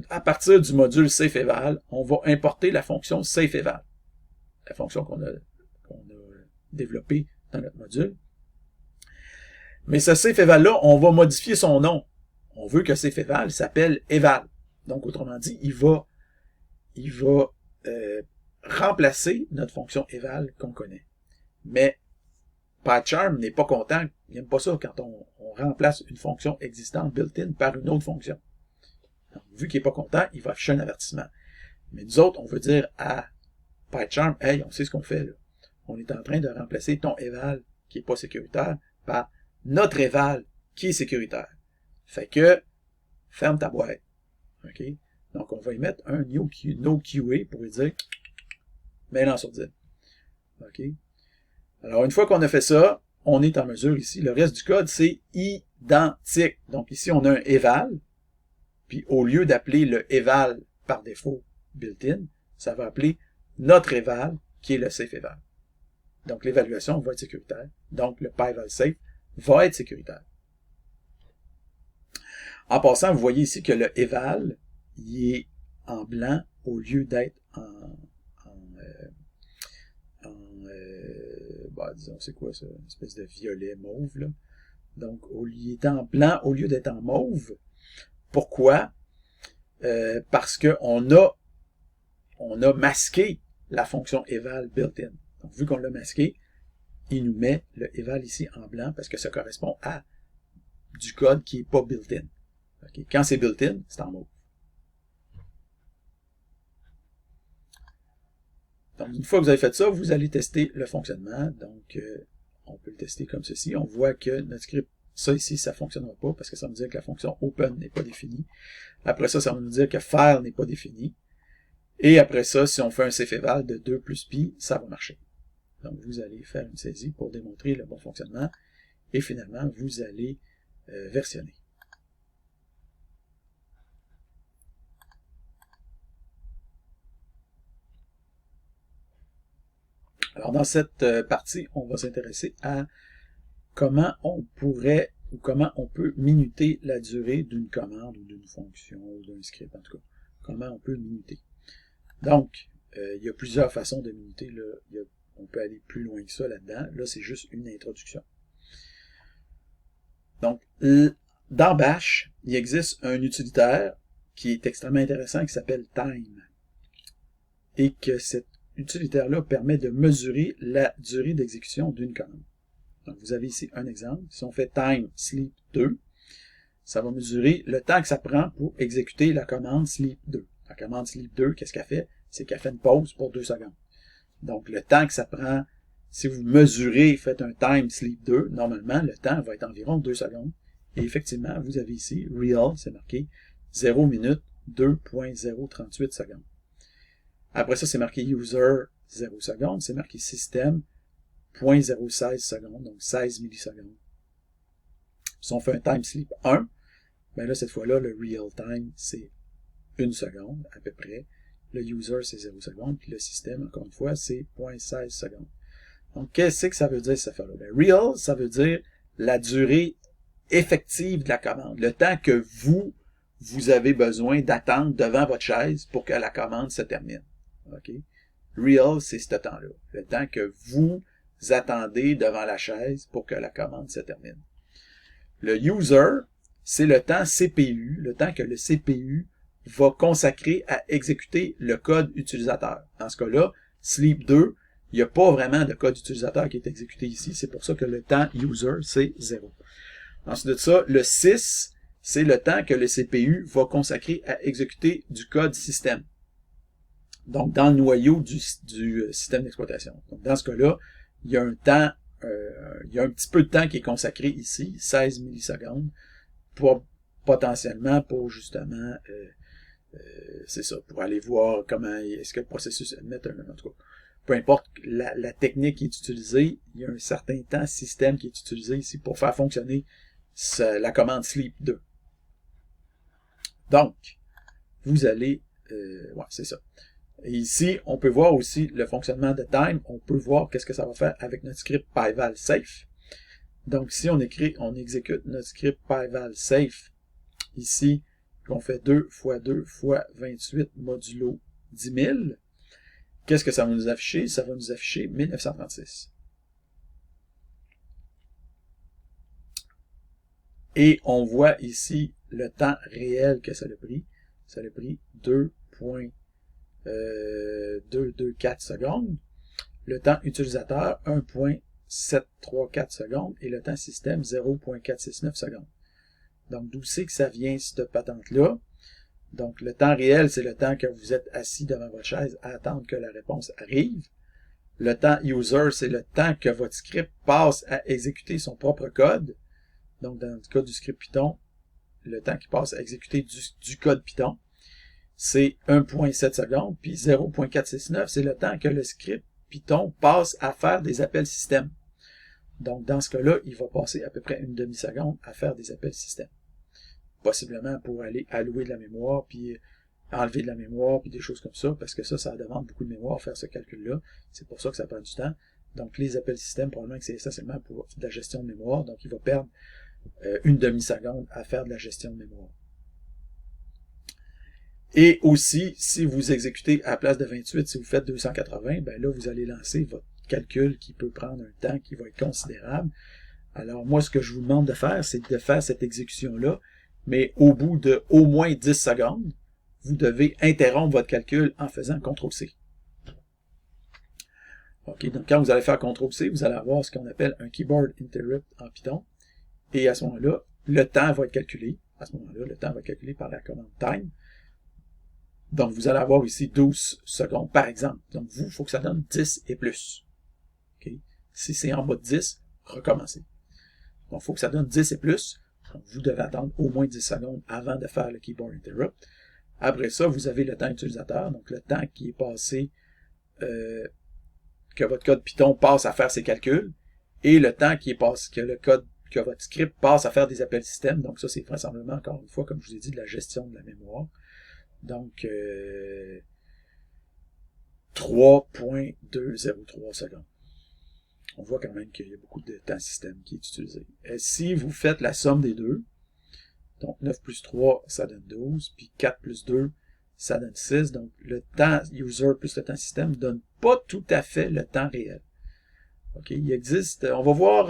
A: à partir du module safe eval, on va importer la fonction safe eval, la fonction qu'on a développée dans notre module. Mais ce safe eval-là, on va modifier son nom. On veut que safe eval s'appelle eval. Donc, autrement dit, il va remplacer notre fonction eval qu'on connaît. Mais PyCharm n'est pas content, il n'aime pas ça quand on remplace une fonction existante built-in par une autre fonction. Donc, vu qu'il n'est pas content, il va afficher un avertissement. Mais nous autres, on veut dire à PyCharm, hey, on sait ce qu'on fait là. On est en train de remplacer ton eval qui n'est pas sécuritaire par notre eval qui est sécuritaire. Fait que, ferme ta boîte. OK? Donc, on va y mettre un no QA pour lui dire, mets-le en sourdine. OK? Alors, une fois qu'on a fait ça, on est en mesure ici. Le reste du code, c'est identique. Donc, ici, on a un eval. Puis, au lieu d'appeler le eval par défaut built-in, ça va appeler notre éval, qui est le safe eval. Donc, l'évaluation va être sécuritaire. Donc, le PyEval safe va être sécuritaire. En passant, vous voyez ici que le eval, il est en blanc au lieu d'être disons, c'est quoi ça? Une espèce de violet mauve, là. Donc, il est en blanc au lieu d'être en mauve. Pourquoi? Parce que on a masqué la fonction eval built-in. Donc, vu qu'on l'a masqué, il nous met le eval ici en blanc parce que ça correspond à du code qui n'est pas built-in. Okay? Quand c'est built-in, c'est en mauve. Donc, une fois que vous avez fait ça, vous allez tester le fonctionnement. Donc, on peut le tester comme ceci. On voit que notre script, ça ici, ça ne fonctionnera pas parce que ça veut dire que la fonction open n'est pas définie. Après ça, ça va nous dire que faire n'est pas défini. Et après ça, si on fait un cfeval de 2 plus pi, ça va marcher. Donc, vous allez faire une saisie pour démontrer le bon fonctionnement. Et finalement, vous allez versionner. Alors, dans cette partie, on va s'intéresser à comment on pourrait ou comment on peut minuter la durée d'une commande ou d'une fonction ou d'un script, en tout cas. Comment on peut minuter. Donc, il y a plusieurs façons de minuter. Là. On peut aller plus loin que ça là-dedans. Là, c'est juste une introduction. Donc, dans Bash, il existe un utilitaire qui est extrêmement intéressant qui s'appelle time. Et que cet utilitaire-là permet de mesurer la durée d'exécution d'une commande. Donc, vous avez ici un exemple. Si on fait time sleep 2, ça va mesurer le temps que ça prend pour exécuter la commande sleep 2. La commande sleep 2, qu'est-ce qu'elle fait? C'est qu'elle fait une pause pour 2 secondes. Donc, le temps que ça prend, si vous mesurez, faites un time sleep 2, normalement, le temps va être environ 2 secondes. Et effectivement, vous avez ici, real, c'est marqué 0 minute 2.038 secondes. Après ça, c'est marqué user 0 secondes, c'est marqué system 0.016 secondes, donc 16 millisecondes. Si on fait un time sleep 1, ben là, cette fois-là, le real time, c'est 1 seconde, à peu près. Le user, c'est 0 secondes, puis le système, encore une fois, c'est 0.16 secondes. Donc, qu'est-ce que ça veut dire, cette affaire-là? Ben, real, ça veut dire la durée effective de la commande, le temps que vous avez besoin d'attendre devant votre chaise pour que la commande se termine. OK? Real, c'est ce temps-là. Le temps que vous attendez devant la chaise pour que la commande se termine. Le user, c'est le temps CPU, le temps que le CPU va consacrer à exécuter le code utilisateur. Dans ce cas-là, sleep 2, il n'y a pas vraiment de code utilisateur qui est exécuté ici. C'est pour ça que le temps user, c'est 0. Ensuite de ça, le 6, c'est le temps que le CPU va consacrer à exécuter du code système. Donc, dans le noyau du système d'exploitation. Donc, dans ce cas-là, il y a un temps, il y a un petit peu de temps qui est consacré ici, 16 millisecondes, potentiellement pour justement, c'est ça, pour aller voir comment est-ce que le processus met en tout cas. Peu importe la technique qui est utilisée, il y a un certain temps système qui est utilisé ici pour faire fonctionner la commande sleep 2. Donc, vous allez, ouais, c'est ça. Et ici, on peut voir aussi le fonctionnement de time. On peut voir qu'est-ce que ça va faire avec notre script PyEval safe. Donc, si on exécute notre script PyEval safe, ici, on fait 2 fois 2 fois 28 modulo 10 000. Qu'est-ce que ça va nous afficher? Ça va nous afficher 1936. Et on voit ici le temps réel que ça a pris. Ça a pris 2.224 secondes. Le temps utilisateur, 1.734 secondes. Et le temps système, 0.469 secondes. Donc, d'où c'est que ça vient, cette patente-là? Donc, le temps réel, c'est le temps que vous êtes assis devant votre chaise à attendre que la réponse arrive. Le temps user, c'est le temps que votre script passe à exécuter son propre code. Donc, dans le cas du script Python, le temps qui passe à exécuter du code Python, c'est 1.7 secondes, puis 0.469, c'est le temps que le script Python passe à faire des appels système. Donc, dans ce cas-là, il va passer à peu près une demi-seconde à faire des appels système. Possiblement pour aller allouer de la mémoire, puis enlever de la mémoire, puis des choses comme ça, parce que ça demande beaucoup de mémoire faire ce calcul-là. C'est pour ça que ça prend du temps. Donc, les appels système, probablement que c'est essentiellement pour de la gestion de mémoire. Donc, il va perdre une demi-seconde à faire de la gestion de mémoire. Et aussi, si vous exécutez à la place de 28, si vous faites 280, ben là, vous allez lancer votre calcul qui peut prendre un temps qui va être considérable. Alors, moi, ce que je vous demande de faire, c'est de faire cette exécution-là, mais au bout de au moins 10 secondes, vous devez interrompre votre calcul en faisant CTRL-C. OK, donc quand vous allez faire CTRL-C, vous allez avoir ce qu'on appelle un Keyboard Interrupt en Python. Et à ce moment-là, le temps va être calculé. À ce moment-là, le temps va être calculé par la commande time. Donc, vous allez avoir ici 12 secondes, par exemple. Donc, il faut que ça donne 10 et plus. Okay? Si c'est en bas de 10, recommencez. Donc, il faut que ça donne 10 et plus. Donc, vous devez attendre au moins 10 secondes avant de faire le Keyboard Interrupt. Après ça, vous avez le temps utilisateur, donc le temps qui est passé, que votre code Python passe à faire ses calculs, et le temps qui est passé, que votre script passe à faire des appels système. Donc, ça, c'est vraisemblablement, encore une fois, comme je vous ai dit, de la gestion de la mémoire. Donc, 3.203 secondes. On voit quand même qu'il y a beaucoup de temps système qui est utilisé. Et si vous faites la somme des deux, donc 9 plus 3, ça donne 12, puis 4 plus 2, ça donne 6. Donc, le temps user plus le temps système ne donne pas tout à fait le temps réel. OK, il existe, on va voir,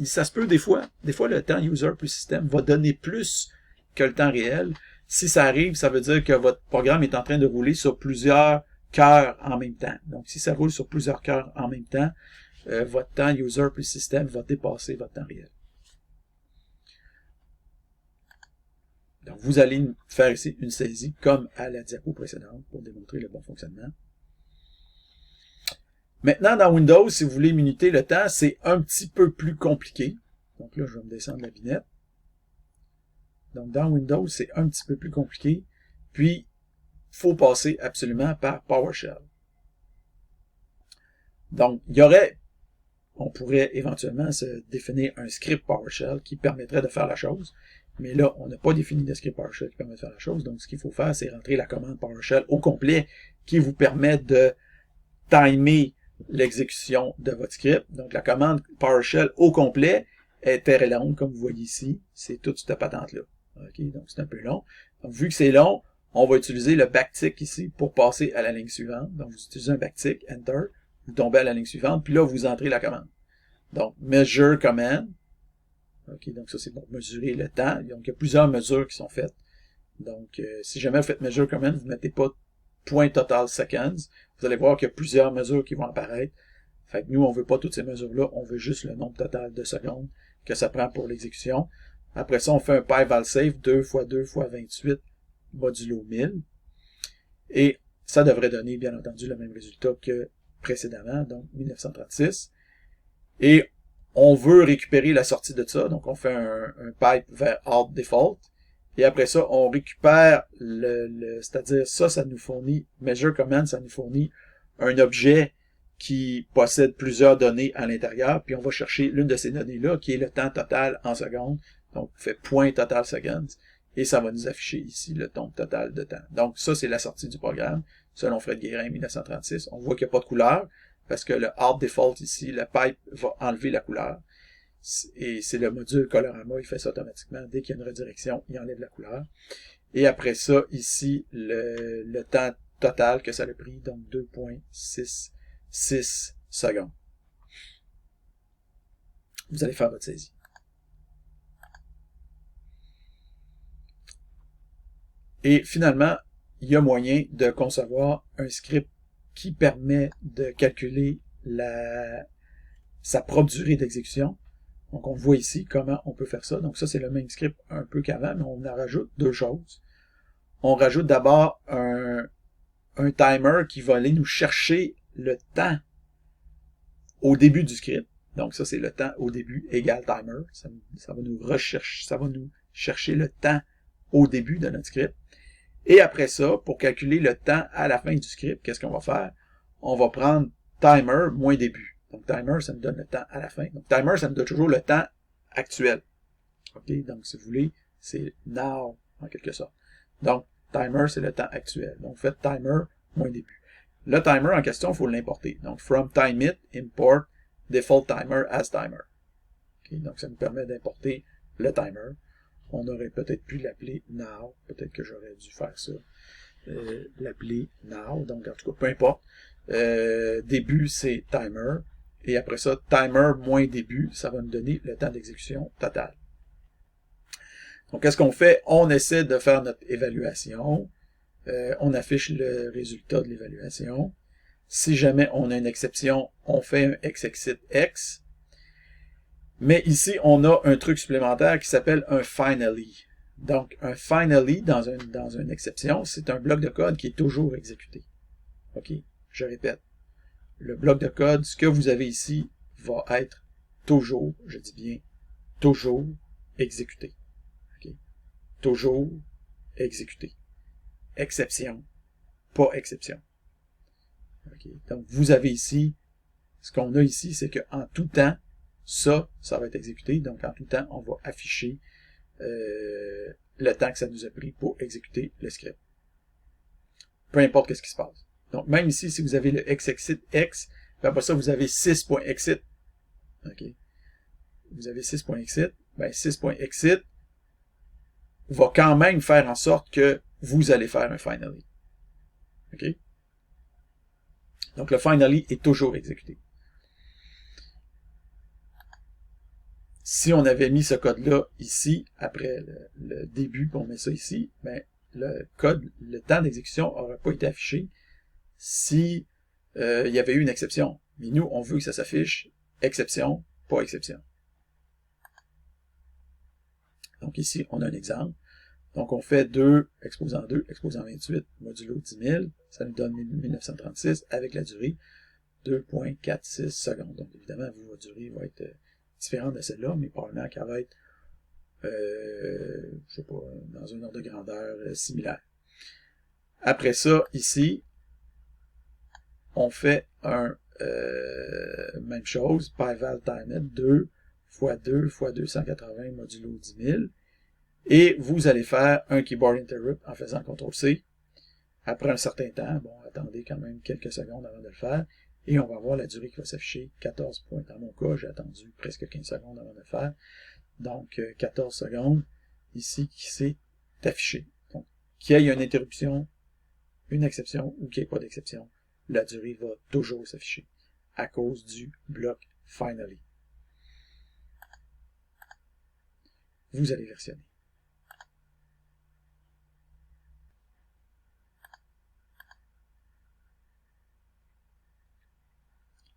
A: ça se peut des fois le temps user plus système va donner plus que le temps réel. Si ça arrive, ça veut dire que votre programme est en train de rouler sur plusieurs cœurs en même temps. Donc, si ça roule sur plusieurs cœurs en même temps, votre temps user plus système va dépasser votre temps réel. Donc, vous allez faire ici une saisie comme à la diapo précédente pour démontrer le bon fonctionnement. Maintenant, dans Windows, si vous voulez minuter le temps, c'est un petit peu plus compliqué. Donc là, je vais me descendre la vignette. Donc, dans Windows, c'est un petit peu plus compliqué. Puis, il faut passer absolument par PowerShell. Donc, on pourrait éventuellement se définir un script PowerShell qui permettrait de faire la chose. Mais là, on n'a pas défini de script PowerShell qui permet de faire la chose. Donc, ce qu'il faut faire, c'est rentrer la commande PowerShell au complet qui vous permet de timer l'exécution de votre script. Donc, la commande PowerShell au complet est très longue, comme vous voyez ici. C'est toute cette patente-là. OK, donc c'est un peu long. Donc, vu que c'est long, on va utiliser le backtick ici pour passer à la ligne suivante. Donc, vous utilisez un backtick, Enter, vous tombez à la ligne suivante, puis là, vous entrez la commande. Donc, Measure Command. OK, donc ça, c'est pour mesurer le temps. Donc, il y a plusieurs mesures qui sont faites. Donc, si jamais vous faites Measure Command, vous ne mettez pas point total seconds. Vous allez voir qu'il y a plusieurs mesures qui vont apparaître. Fait que nous, on ne veut pas toutes ces mesures-là, on veut juste le nombre total de secondes que ça prend pour l'exécution. Après ça, on fait un PyValSafe 2 × 2 × 28 modulo 1000. Et ça devrait donner, bien entendu, le même résultat que précédemment, donc 1936. Et on veut récupérer la sortie de ça, donc on fait un pipe vers out default. Et après ça, on récupère c'est-à-dire ça nous fournit, measure command, ça nous fournit un objet qui possède plusieurs données à l'intérieur, puis on va chercher l'une de ces données-là, qui est le temps total en secondes. Donc, on fait point total seconds, et ça va nous afficher ici le nombre total de temps. Donc, ça, c'est la sortie du programme, selon Fred Guérin, 1936. On voit qu'il n'y a pas de couleur, parce que le out default ici, le pipe va enlever la couleur. Et c'est le module Colorama, il fait ça automatiquement. Dès qu'il y a une redirection, il enlève la couleur. Et après ça, ici, le temps total que ça a pris, donc 2.66 secondes. Vous allez faire votre saisie. Et finalement, il y a moyen de concevoir un script qui permet de calculer sa propre durée d'exécution. Donc, on voit ici comment on peut faire ça. Donc, ça, c'est le même script un peu qu'avant, mais on en rajoute deux choses. On rajoute d'abord un timer qui va aller nous chercher le temps au début du script. Donc, ça, c'est le temps au début égale timer. Ça va nous chercher le temps au début de notre script. Et après ça, pour calculer le temps à la fin du script, qu'est-ce qu'on va faire? On va prendre timer moins début. Donc, timer, ça nous donne le temps à la fin. Donc, timer, ça nous donne toujours le temps actuel. OK? Donc, si vous voulez, c'est now, en quelque sorte. Donc, Timer, c'est le temps actuel. Donc, faites timer moins début. Le timer en question, il faut l'importer. Donc, from timeit, import default timer as timer. Okay? Donc, ça nous permet d'importer le timer. On aurait peut-être pu l'appeler now. Peut-être que j'aurais dû faire ça. L'appeler now. Donc, en tout cas, peu importe. Début, c'est timer. Et après ça, timer moins début, ça va nous donner le temps d'exécution total. Donc, qu'est-ce qu'on fait? On essaie de faire notre évaluation. On affiche le résultat de l'évaluation. Si jamais on a une exception, on fait un xexit x. Mais ici, on a un truc supplémentaire qui s'appelle un finally. Donc, un finally dans une exception, c'est un bloc de code qui est toujours exécuté. OK? Je répète. Le bloc de code, ce que vous avez ici, va être toujours, je dis bien, toujours exécuté. Okay? Toujours exécuté. Exception, pas exception. Okay? Donc, vous avez ici, ce qu'on a ici, c'est qu'en tout temps, ça va être exécuté. Donc, en tout temps, on va afficher le temps que ça nous a pris pour exécuter le script. Peu importe ce qui se passe. Donc, même ici, si vous avez le xexit x, puis après ça, vous avez 6.exit. OK? Vous avez 6.exit. Ben, 6.exit va quand même faire en sorte que vous allez faire un finally. OK? Donc, le finally est toujours exécuté. Si on avait mis ce code-là ici, après le début, puis on met ça ici, ben, le code, le temps d'exécution n'aurait pas été affiché si il y avait eu une exception. Mais nous, on veut que ça s'affiche exception, pas exception. Donc ici, on a un exemple. Donc on fait 2, exposant 2, exposant 28, modulo 10 000. Ça nous donne 1936 avec la durée 2.46 secondes. Donc évidemment, votre durée va être différente de celle-là, mais probablement qu'elle va être, je sais pas, dans un ordre de grandeur similaire. Après ça, ici, on fait un même chose, pyval timenet 2 x 2 x 280 modulo 10 000. Et vous allez faire un keyboard interrupt en faisant CTRL-C. Après un certain temps, bon, attendez quand même quelques secondes avant de le faire, et on va voir la durée qui va s'afficher, 14 points. Dans mon cas, j'ai attendu presque 15 secondes avant de le faire. Donc, 14 secondes, ici, qui s'est affiché. Donc, qu'il y ait une interruption, une exception, ou qu'il n'y ait pas d'exception, la durée va toujours s'afficher, à cause du bloc finally. Vous allez versionner.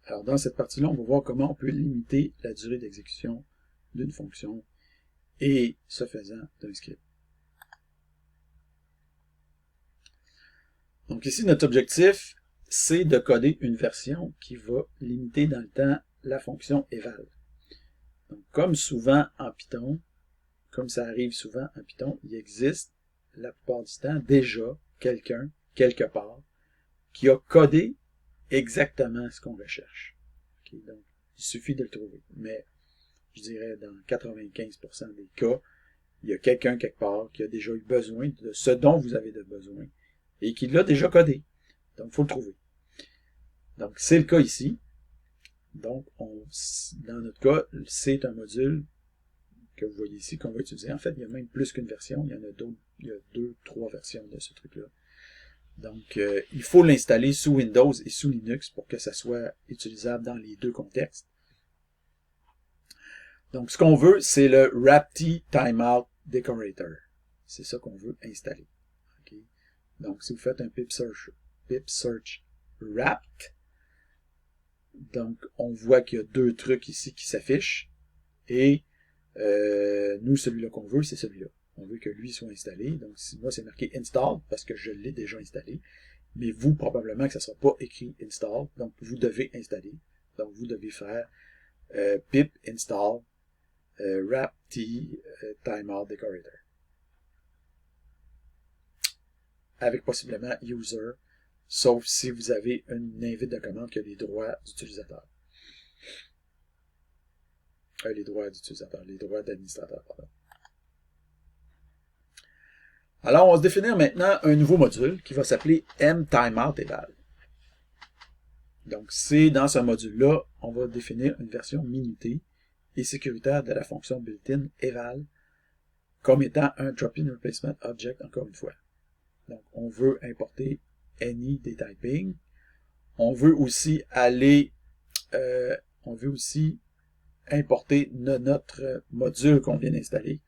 A: Alors, dans cette partie-là, on va voir comment on peut limiter la durée d'exécution d'une fonction et, ce faisant, d'un script. Donc ici, notre objectif, c'est de coder une version qui va limiter dans le temps la fonction eval. Donc, comme souvent en Python, comme ça arrive souvent en Python, il existe, la plupart du temps, déjà quelqu'un, quelque part, qui a codé exactement ce qu'on recherche. Okay, donc, il suffit de le trouver. Mais, je dirais, dans 95% des cas, il y a quelqu'un quelque part qui a déjà eu besoin de ce dont vous avez besoin et qui l'a déjà codé. Donc, il faut le trouver. Donc, c'est le cas ici. Donc, dans notre cas, c'est un module que vous voyez ici qu'on va utiliser. En fait, il y a même plus qu'une version. Il y en a d'autres. Il y a 2, 3 versions de ce truc-là. Donc, il faut l'installer sous Windows et sous Linux pour que ça soit utilisable dans les deux contextes. Donc, ce qu'on veut, c'est le Rapti Timeout Decorator. C'est ça qu'on veut installer. Okay. Donc, si vous faites un pip search wrapped, donc on voit qu'il y a deux trucs ici qui s'affichent. Et nous, celui-là qu'on veut, c'est celui-là. On veut que lui soit installé. Donc, moi, c'est marqué install parce que je l'ai déjà installé. Mais vous, probablement que ça ne sera pas écrit install. Donc, vous devez installer. Donc, vous devez faire pip install Rapti Timeout Decorator. Avec possiblement user, sauf si vous avez une invite de commande qui a les droits d'utilisateur. Les droits d'utilisateur, les droits d'administrateur, pardon. Alors, on va se définir maintenant un nouveau module qui va s'appeler mTimeoutEval. Donc, c'est dans ce module-là, on va définir une version minutée et sécuritaire de la fonction built-in eval comme étant un drop-in replacement object, encore une fois. Donc, on veut importer any des typing. On veut aussi importer notre module qu'on vient d'installer.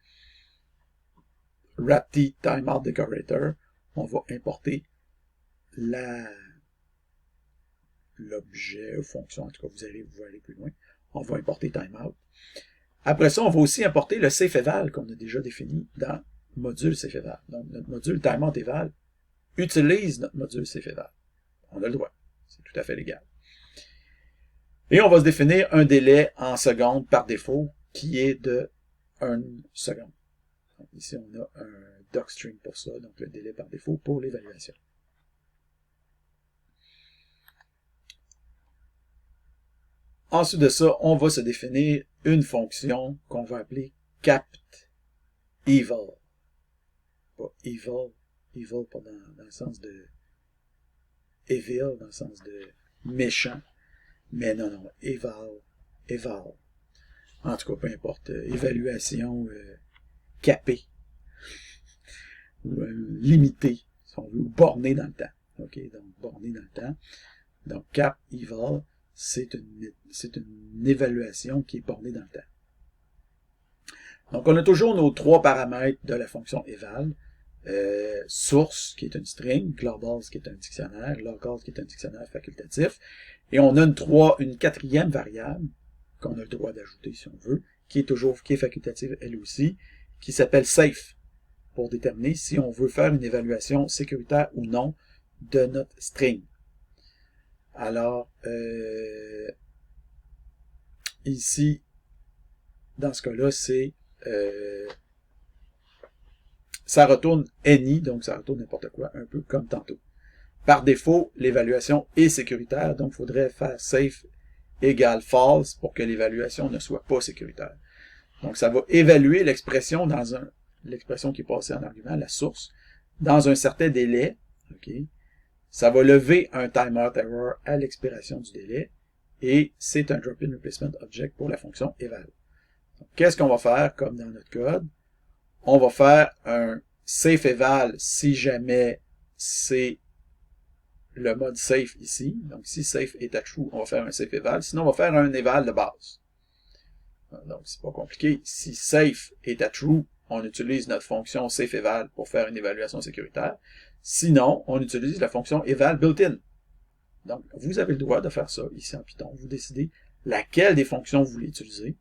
A: Wrapty Timeout Decorator. On va importer l'objet ou fonction, en tout cas, vous allez plus loin. On va importer timeout. Après ça, on va aussi importer le safeEval qu'on a déjà défini dans le module safeEval. Donc, notre module timeoutEval utilise notre module safeEval. On a le droit. C'est tout à fait légal. Et on va se définir un délai en secondes par défaut qui est de 1 seconde. Donc, ici, on a un docstring pour ça, donc le délai par défaut pour l'évaluation. Ensuite de ça, on va se définir une fonction qu'on va appeler captEval. Pas evil pas dans le sens de evil, dans le sens de méchant, mais non, eval. En tout cas, peu importe, évaluation capée, ou limitée, si on veut, ou bornée dans le temps. OK, donc bornée dans le temps. Donc captEval, c'est une évaluation qui est bornée dans le temps. Donc, on a toujours nos 3 paramètres de la fonction eval. Source, qui est une string, globals, qui est un dictionnaire, locals, qui est un dictionnaire facultatif. Et on a une 4e variable qu'on a le droit d'ajouter si on veut, qui est facultative elle aussi, qui s'appelle safe, pour déterminer si on veut faire une évaluation sécuritaire ou non de notre string. Alors, ici, dans ce cas-là, c'est ça retourne any, donc ça retourne n'importe quoi, un peu comme tantôt. Par défaut, l'évaluation est sécuritaire, donc il faudrait faire safe égale false pour que l'évaluation ne soit pas sécuritaire. Donc ça va évaluer l'expression l'expression qui est passée en argument, la source, dans un certain délai. Okay. Ça va lever un timeout error à l'expiration du délai et c'est un drop-in replacement object pour la fonction eval. Qu'est-ce qu'on va faire comme dans notre code? On va faire un safeEval si jamais c'est le mode safe ici. Donc si safe est à true, on va faire un safeEval. Sinon, on va faire un eval de base. Donc c'est pas compliqué. Si safe est à true, on utilise notre fonction safeEval pour faire une évaluation sécuritaire. Sinon, on utilise la fonction eval built-in. Donc, vous avez le droit de faire ça ici en Python. Vous décidez laquelle des fonctions vous voulez utiliser.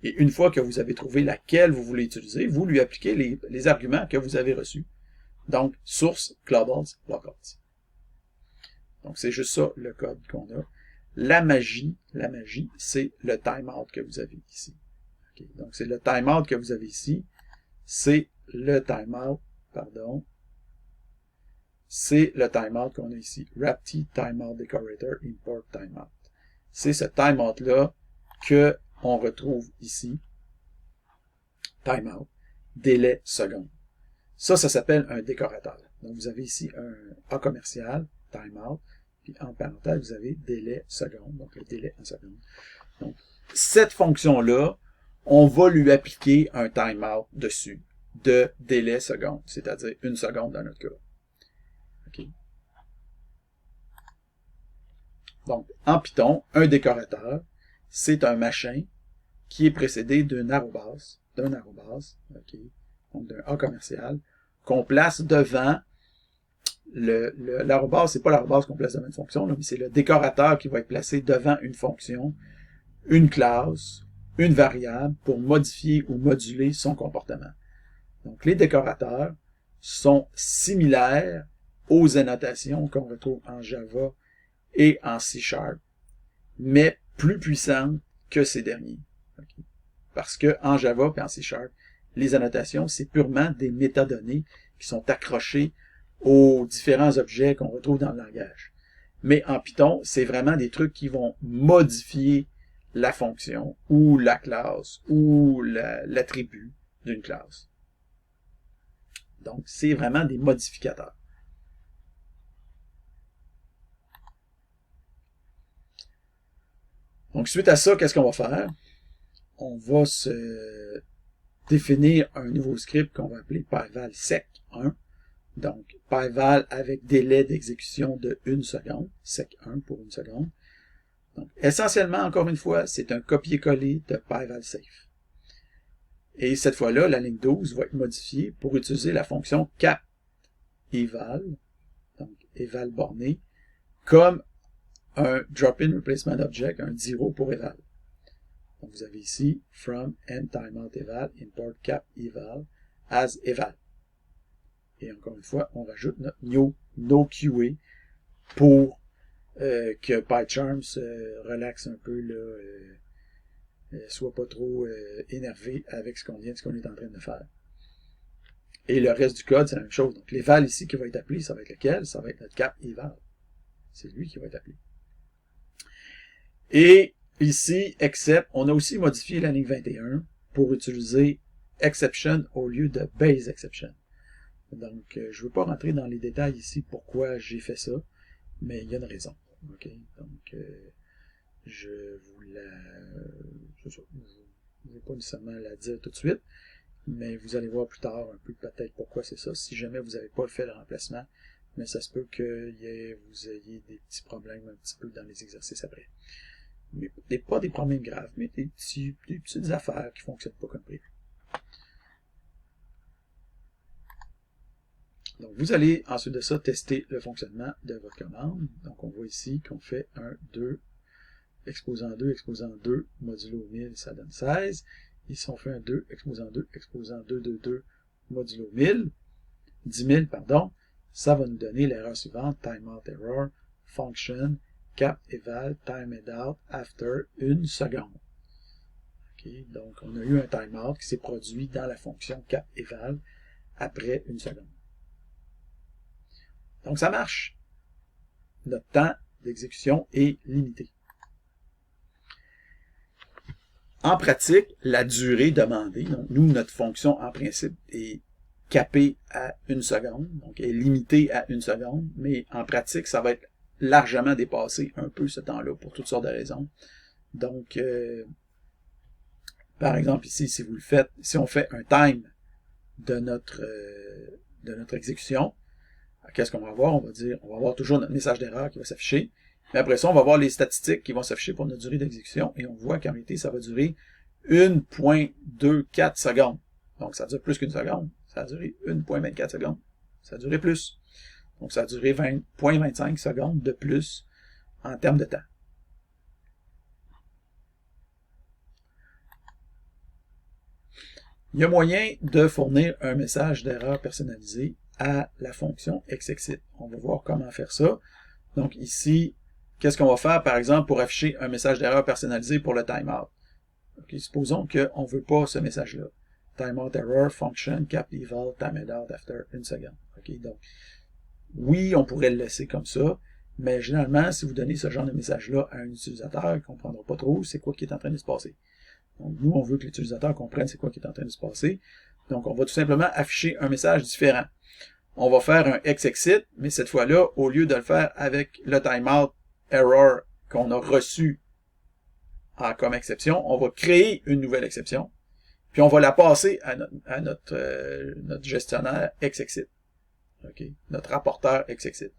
A: Et une fois que vous avez trouvé laquelle vous voulez utiliser, vous lui appliquez les arguments que vous avez reçus. Donc, source, globals, locals. Donc, c'est juste ça le code qu'on a. La magie, c'est le timeout que vous avez ici. Okay. Donc, c'est le timeout que vous avez ici. C'est le timeout, c'est le timeout qu'on a ici. Wrapty Timeout Decorator Import Timeout. C'est ce timeout-là que on retrouve ici. Timeout. Délai seconde. Ça s'appelle un décorateur. Donc, vous avez ici un A commercial, timeout, puis en parenthèse, vous avez délai seconde, donc le délai en seconde. Donc, cette fonction-là, on va lui appliquer un timeout dessus de délai seconde, c'est-à-dire 1 seconde dans notre cas. Okay. Donc, en Python, un décorateur, c'est un machin qui est précédé d'un arrobase, okay, donc d'un A commercial, qu'on place devant l'arrobase, c'est pas l'arrobase qu'on place devant une fonction, là, mais c'est le décorateur qui va être placé devant une fonction, une classe, une variable pour modifier ou moduler son comportement. Donc, les décorateurs sont similaires aux annotations qu'on retrouve en Java et en C#, mais plus puissantes que ces derniers. Okay. Parce que en Java et en C#, les annotations, c'est purement des métadonnées qui sont accrochées aux différents objets qu'on retrouve dans le langage. Mais en Python, c'est vraiment des trucs qui vont modifier la fonction ou la classe ou l'attribut d'une classe. Donc, c'est vraiment des modificateurs. Donc, suite à ça, qu'est-ce qu'on va faire? On va se définir un nouveau script qu'on va appeler pyval sec1. Donc, pyval avec délai d'exécution de 1 seconde, sec1 pour 1 seconde. Donc, essentiellement, encore une fois, c'est un copier-coller de pyval safe. Et cette fois-là, la ligne 12 va être modifiée pour utiliser la fonction cap eval, donc eval borné, comme un drop-in replacement object, un 0 pour eval. Donc, vous avez ici from end timeout eval, import cap eval as eval. Et encore une fois, on rajoute notre no QA pour que PyCharm se relaxe un peu, là, soit pas trop énervé avec ce qu'on est en train de faire. Et le reste du code, c'est la même chose. Donc, l'eval ici qui va être appelé, ça va être lequel? Ça va être notre cap eval. C'est lui qui va être appelé. Et ici, except, on a aussi modifié la ligne 21 pour utiliser exception au lieu de base exception. Donc, je ne veux pas rentrer dans les détails ici pourquoi j'ai fait ça, mais il y a une raison. OK? Donc, je ne vais pas nécessairement la dire tout de suite, mais vous allez voir plus tard un peu peut-être pourquoi c'est ça. Si jamais vous n'avez pas fait le remplacement, mais ça se peut que vous ayez des petits problèmes un petit peu dans les exercices après. Mais pas des problèmes graves, mais des petites affaires qui ne fonctionnent pas comme prévu. Donc, vous allez ensuite de ça tester le fonctionnement de votre commande. Donc, on voit ici qu'on fait 1, 2, exposant 2, modulo 1000, ça donne 16. Ici, on fait un 2, exposant 2, 2, modulo 1000, 10 000, pardon. Ça va nous donner l'erreur suivante, timeout error, function, cap eval, timed out after 1 seconde. Okay, donc, on a eu un timeout qui s'est produit dans la fonction cap eval après 1 seconde. Donc, ça marche. Notre temps d'exécution est limité. En pratique, la durée demandée, donc nous, notre fonction en principe est capée à 1 seconde, donc est limitée à 1 seconde, mais en pratique, ça va être largement dépassé un peu ce temps-là pour toutes sortes de raisons. Donc, par exemple ici, si vous le faites, si on fait un time de notre exécution, qu'est-ce qu'on va avoir? On va avoir toujours notre message d'erreur qui va s'afficher. Mais après ça, on va voir les statistiques qui vont s'afficher pour notre durée d'exécution. Et on voit qu'en réalité, ça va durer 1.24 secondes. Donc, ça dure plus qu'une seconde. Ça a duré 1.24 secondes. Ça a duré plus. Donc, ça a duré 0.25 secondes de plus en termes de temps. Il y a moyen de fournir un message d'erreur personnalisé à la fonction xexit. On va voir comment faire ça. Donc ici, qu'est-ce qu'on va faire, par exemple, pour afficher un message d'erreur personnalisé pour le timeout? Okay, supposons qu'on ne veut pas ce message-là. Timeout error, function, cap eval, timed out after 1 seconde. Okay, donc, oui, on pourrait le laisser comme ça, mais généralement, si vous donnez ce genre de message-là à un utilisateur, il ne comprendra pas trop c'est quoi qui est en train de se passer. Donc, nous, on veut que l'utilisateur comprenne c'est quoi qui est en train de se passer. Donc, on va tout simplement afficher un message différent. On va faire un xexit, mais cette fois-là, au lieu de le faire avec le timeout error qu'on a reçu comme exception, on va créer une nouvelle exception, puis on va la passer à notre gestionnaire xexit. Okay? Notre rapporteur xexit.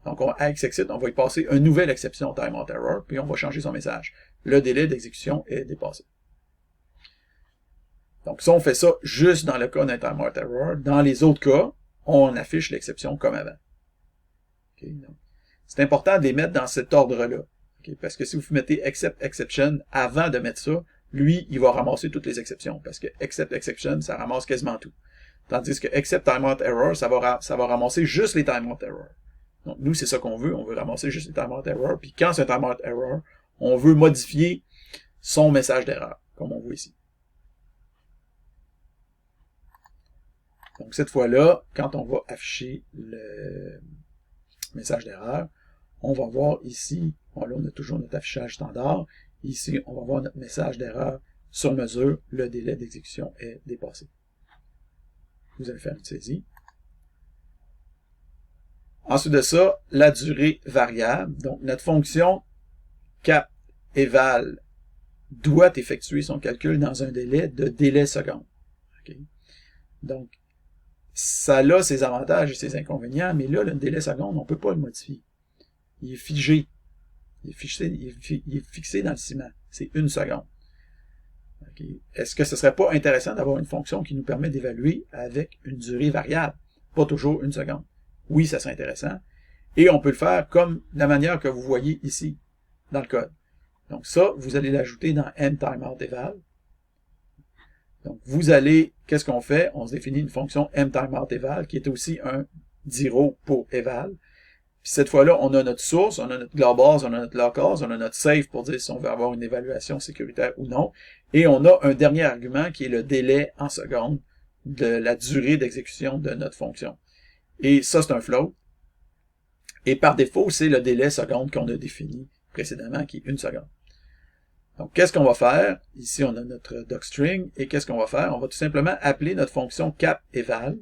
A: Donc, à xexit, on va y passer une nouvelle exception timeout error, puis on va changer son message. Le délai d'exécution est dépassé. Donc, si on fait ça juste dans le cas d'un timeout error, dans les autres cas, on affiche l'exception comme avant. Okay, c'est important de les mettre dans cet ordre-là. Okay, parce que si vous mettez except exception avant de mettre ça, lui, il va ramasser toutes les exceptions. Parce que except exception, ça ramasse quasiment tout. Tandis que except timeout error, ça va ramasser juste les timeout error. Donc, nous, c'est ça qu'on veut. On veut ramasser juste les timeout error. Puis quand c'est un timeout error, on veut modifier son message d'erreur, comme on voit ici. Donc, cette fois-là, quand on va afficher le message d'erreur, on va voir ici, bon, là, on a toujours notre affichage standard. Ici, on va voir notre message d'erreur sur mesure. Le délai d'exécution est dépassé. Vous allez faire une saisie. Ensuite de ça, la durée variable. Donc, notre fonction cap-eval doit effectuer son calcul dans un délai de délai seconde. Okay? Donc, ça a ses avantages et ses inconvénients, mais là, le délai seconde, on ne peut pas le modifier. Il est figé. Il est fixé dans le ciment. C'est 1 seconde. Okay. Est-ce que ce serait pas intéressant d'avoir une fonction qui nous permet d'évaluer avec une durée variable? Pas toujours 1 seconde. Oui, ça serait intéressant. Et on peut le faire comme la manière que vous voyez ici, dans le code. Donc ça, vous allez l'ajouter dans mTimeoutEval. Donc vous allez, qu'est-ce qu'on fait? On se définit une fonction mTimeoutEval qui est aussi un 0 pour eval. Puis cette fois-là, on a notre source, on a notre globase, on a notre locals, on a notre save pour dire si on veut avoir une évaluation sécuritaire ou non. Et on a un dernier argument qui est le délai en secondes de la durée d'exécution de notre fonction. Et ça, c'est un float. Et par défaut, c'est le délai seconde qu'on a défini précédemment, qui est 1 seconde. Donc, qu'est-ce qu'on va faire? Ici, on a notre docstring. Et qu'est-ce qu'on va faire? On va tout simplement appeler notre fonction cap-eval.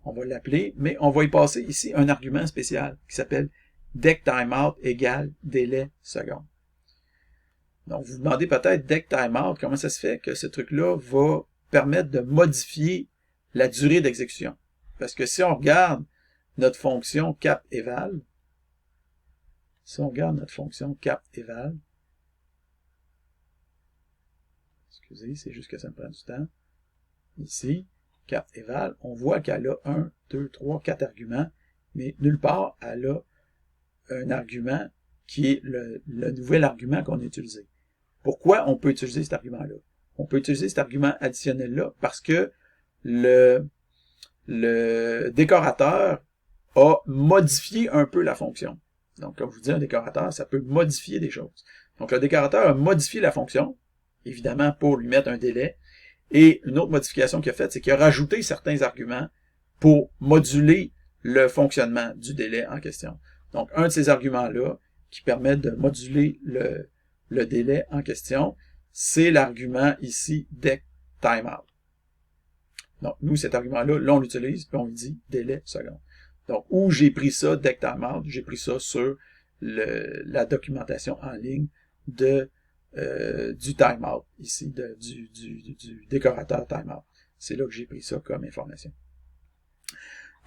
A: On va l'appeler, mais on va y passer ici un argument spécial qui s'appelle decTimeout égale délai seconde. Donc, vous vous demandez peut-être decTimeout, comment ça se fait que ce truc-là va permettre de modifier la durée d'exécution? Parce que si on regarde notre fonction cap-eval, excusez, c'est juste que ça me prend du temps, ici, cap-eval, on voit qu'elle a 1, 2, 3, 4 arguments, mais nulle part, elle a un argument qui est le nouvel argument qu'on a utilisé. Pourquoi on peut utiliser cet argument-là? On peut utiliser cet argument additionnel-là parce que le décorateur a modifié un peu la fonction. Donc, comme je vous dis, un décorateur, ça peut modifier des choses. Donc, le décorateur a modifié la fonction, évidemment pour lui mettre un délai, et une autre modification qu'il a faite, c'est qu'il a rajouté certains arguments pour moduler le fonctionnement du délai en question. Donc, un de ces arguments-là, qui permet de moduler le délai en question, c'est l'argument ici decTimeout. Donc, nous, cet argument-là, là, on l'utilise, puis on lui dit délai seconde. Donc, où j'ai pris ça, decTimeout, j'ai pris ça sur la documentation en ligne du timeout, ici, du décorateur timeout. C'est là que j'ai pris ça comme information.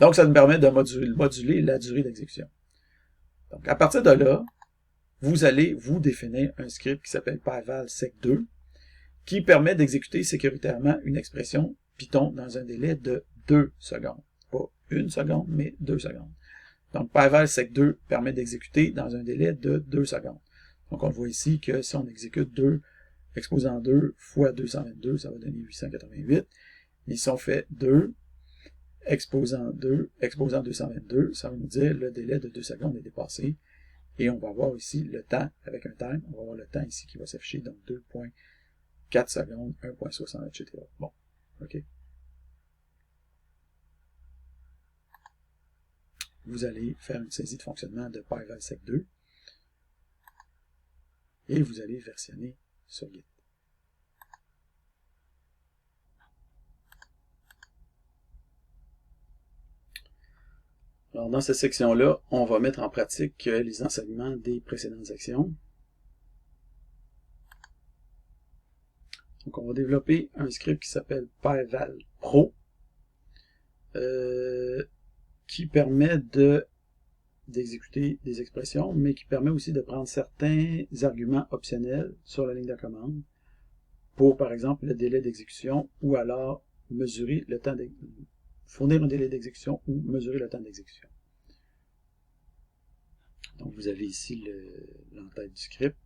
A: Donc, ça nous permet de moduler la durée d'exécution. Donc, à partir de là, vous allez vous définir un script qui s'appelle pyvalsec2, qui permet d'exécuter sécuritairement une expression Python dans un délai de 2 secondes. Pas 1 seconde, mais 2 secondes. Donc, pyvalsec2 permet d'exécuter dans un délai de 2 secondes. Donc, on voit ici que si on exécute 2 exposant 2 fois 222, ça va donner 888. Et si on fait 2 exposant 222, ça va nous dire le délai de 2 secondes est dépassé. Et on va voir ici le temps avec un time. On va voir le temps ici qui va s'afficher, donc 2.4 secondes, 1.60, etc. Bon, OK. Vous allez faire une saisie de fonctionnement de pyvalsec2 et vous allez versionner sur Git. Alors, dans cette section-là, on va mettre en pratique les enseignements des précédentes actions. Donc, on va développer un script qui s'appelle pyvalpro, qui permet d'exécuter des expressions, mais qui permet aussi de prendre certains arguments optionnels sur la ligne de commande pour, par exemple, le délai d'exécution ou alors mesurer le temps fournir un délai d'exécution ou mesurer le temps d'exécution. Donc, vous avez ici l'entête du script.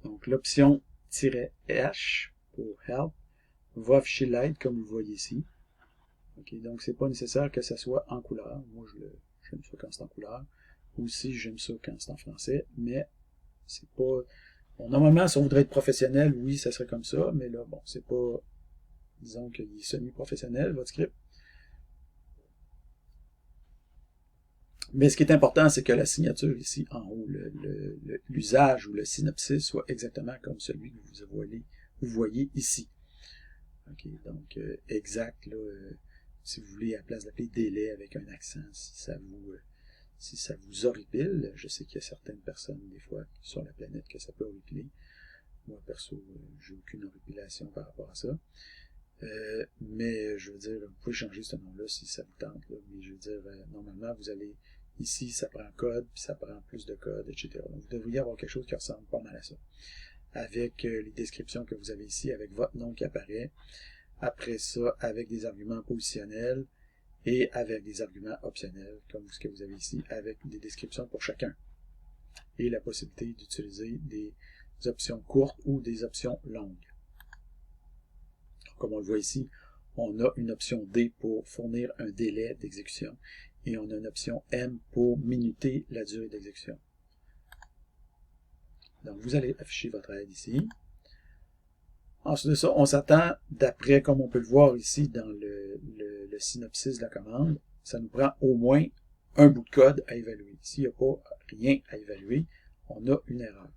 A: Donc, l'option -h pour help va afficher l'aide comme vous le voyez ici. Okay, donc, c'est pas nécessaire que ça soit en couleur. Moi, j'aime ça quand c'est en couleur. Ou si j'aime ça quand c'est en français. Mais, c'est pas... Bon, normalement, si on voudrait être professionnel, oui, ça serait comme ça. Mais là, bon, c'est pas... Disons qu'il est semi-professionnel, votre script. Mais ce qui est important, c'est que la signature ici, en haut, l'usage ou le synopsis soit exactement comme celui que vous voyez ici. Okay, donc, exact, là... si vous voulez, à la place d'appeler délai avec un accent, si ça vous horripile. Je sais qu'il y a certaines personnes, des fois, sur la planète, que ça peut horripiler. Moi, perso, j'ai aucune horripilation par rapport à ça. Mais je veux dire, vous pouvez changer ce nom-là si ça vous tente. Là. Mais je veux dire, normalement, vous allez ici, ça prend code, puis ça prend plus de code, etc. Donc, vous devriez avoir quelque chose qui ressemble pas mal à ça. Avec les descriptions que vous avez ici, avec votre nom qui apparaît. Après ça, avec des arguments positionnels et avec des arguments optionnels, comme ce que vous avez ici, avec des descriptions pour chacun. Et la possibilité d'utiliser des options courtes ou des options longues. Comme on le voit ici, on a une option D pour fournir un délai d'exécution et on a une option M pour minuter la durée d'exécution. Donc, vous allez afficher votre aide ici. Ensuite de ça, on s'attend, d'après, comme on peut le voir ici dans le synopsis de la commande, ça nous prend au moins un bout de code à évaluer. S'il n'y a pas rien à évaluer, on a une erreur.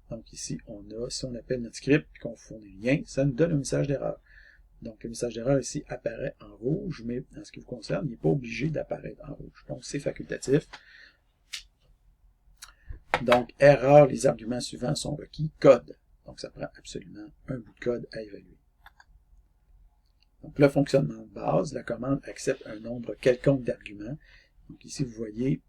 A: Donc ici, si on appelle notre script et qu'on fournit rien, ça nous donne un message d'erreur. Donc le message d'erreur ici apparaît en rouge, mais en ce qui vous concerne, il n'est pas obligé d'apparaître en rouge. Donc c'est facultatif. Donc erreur, les arguments suivants sont requis, code. Donc ça prend absolument un bout de code à évaluer. Donc le fonctionnement de base, la commande accepte un nombre quelconque d'arguments. Donc ici vous voyez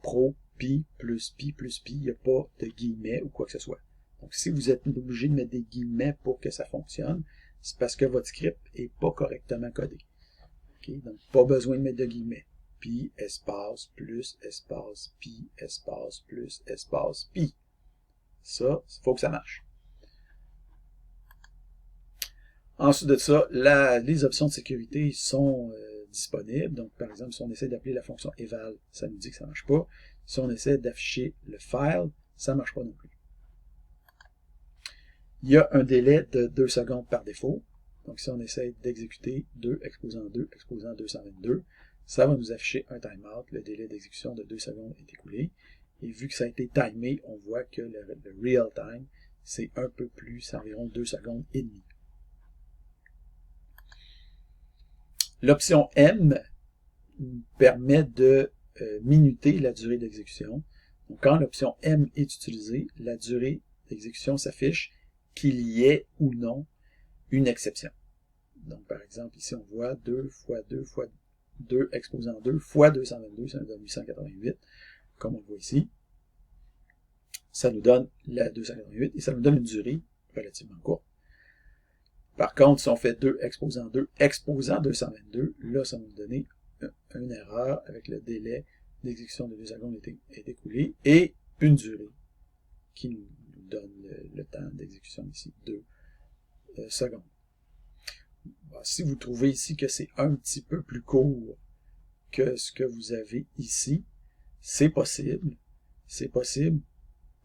A: pro, pi, plus pi, plus pi, il n'y a pas de guillemets ou quoi que ce soit. Donc si vous êtes obligé de mettre des guillemets pour que ça fonctionne, c'est parce que votre script n'est pas correctement codé. Okay? Donc pas besoin de mettre de guillemets. Pi, espace, plus, espace, pi, espace, plus, espace, pi. Ça, il faut que ça marche. Ensuite de ça, les options de sécurité sont disponibles. Donc, par exemple, si on essaie d'appeler la fonction eval, ça nous dit que ça ne marche pas. Si on essaie d'afficher le file, ça ne marche pas non plus. Il y a un délai de 2 secondes par défaut. Donc, si on essaie d'exécuter 2, exposant 222, ça va nous afficher un timeout. Le délai d'exécution de 2 secondes est écoulé. Et vu que ça a été timé, on voit que le real time, c'est un peu plus, c'est environ 2 secondes et demie. L'option M permet de minuter la durée d'exécution. Donc, quand l'option M est utilisée, la durée d'exécution s'affiche qu'il y ait ou non une exception. Donc, par exemple, ici, on voit 2 fois 2 fois 2 exposant 2 fois 222, ça nous donne 888, comme on le voit ici. Ça nous donne la 288 et ça nous donne une durée relativement courte. Par contre, si on fait 2 exposant 222, là, ça va nous donner une erreur avec le délai d'exécution de 2 secondes est écoulé et une durée qui nous donne le temps d'exécution ici, 2 secondes. Bon, si vous trouvez ici que c'est un petit peu plus court que ce que vous avez ici, c'est possible. C'est possible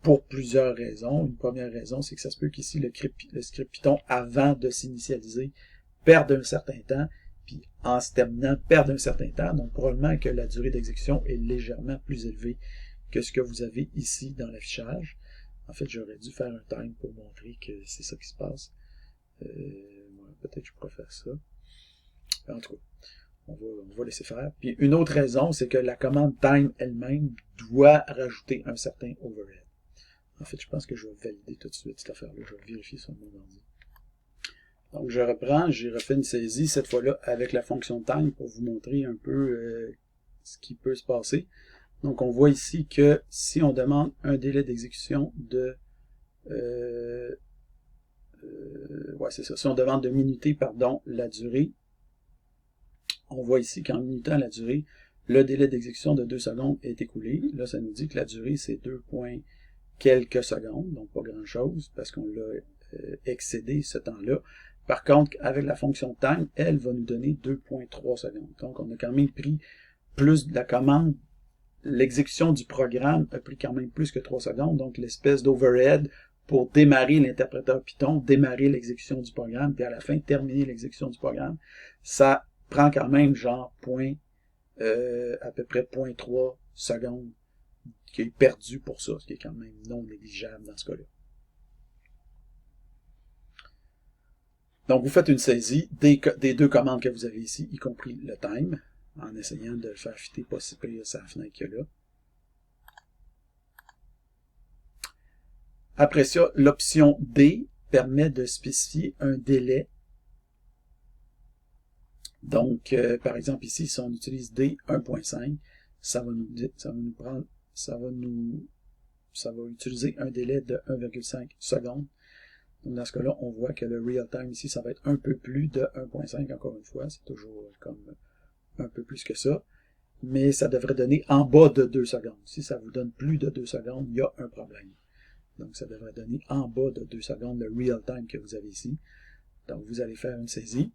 A: pour plusieurs raisons. Une première raison, c'est que ça se peut qu'ici, le script Python, avant de s'initialiser, perde un certain temps, puis en se terminant, perd un certain temps. Donc, probablement que la durée d'exécution est légèrement plus élevée que ce que vous avez ici dans l'affichage. En fait, j'aurais dû faire un time pour montrer que c'est ça qui se passe. Peut-être que je pourrais faire ça. En tout cas, on va laisser faire. Puis une autre raison, c'est que la commande time elle-même doit rajouter un certain overhead. En fait, je pense que je vais valider tout de suite cette affaire-là. Je vais vérifier sur mon ordi. Donc, je reprends. J'ai refait une saisie, cette fois-là, avec la fonction time pour vous montrer un peu ce qui peut se passer. Donc, on voit ici que si on demande un délai d'exécution de... ouais, c'est ça. Si on demande de minuter, pardon, la durée, on voit ici qu'en minutant la durée, le délai d'exécution de 2 secondes est écoulé. Là, ça nous dit que la durée, c'est 2 points quelques secondes, donc pas grand-chose, parce qu'on l'a excédé ce temps-là. Par contre, avec la fonction time, elle va nous donner 2.3 secondes. Donc, on a quand même pris plus de la commande. L'exécution du programme a pris quand même plus que 3 secondes. Donc, l'espèce d'overhead pour démarrer l'interpréteur Python, démarrer l'exécution du programme, puis à la fin, terminer l'exécution du programme, ça prend quand même genre à peu près 0.3 secondes qui est perdu pour ça, ce qui est quand même non négligeable dans ce cas-là. Donc, vous faites une saisie des deux commandes que vous avez ici, y compris le time, en essayant de le faire fitter pas si pire sa fenêtre qu'il y a là. Après ça, l'option D permet de spécifier un délai. Donc, par exemple, ici, si on utilise D 1.5, ça va utiliser un délai de 1,5 secondes. Donc, dans ce cas-là, on voit que le real time ici, ça va être un peu plus de 1.5, encore une fois. C'est toujours comme un peu plus que ça. Mais ça devrait donner en bas de 2 secondes. Si ça vous donne plus de 2 secondes, il y a un problème. Donc, ça devrait donner en bas de 2 secondes le real time que vous avez ici. Donc, vous allez faire une saisie.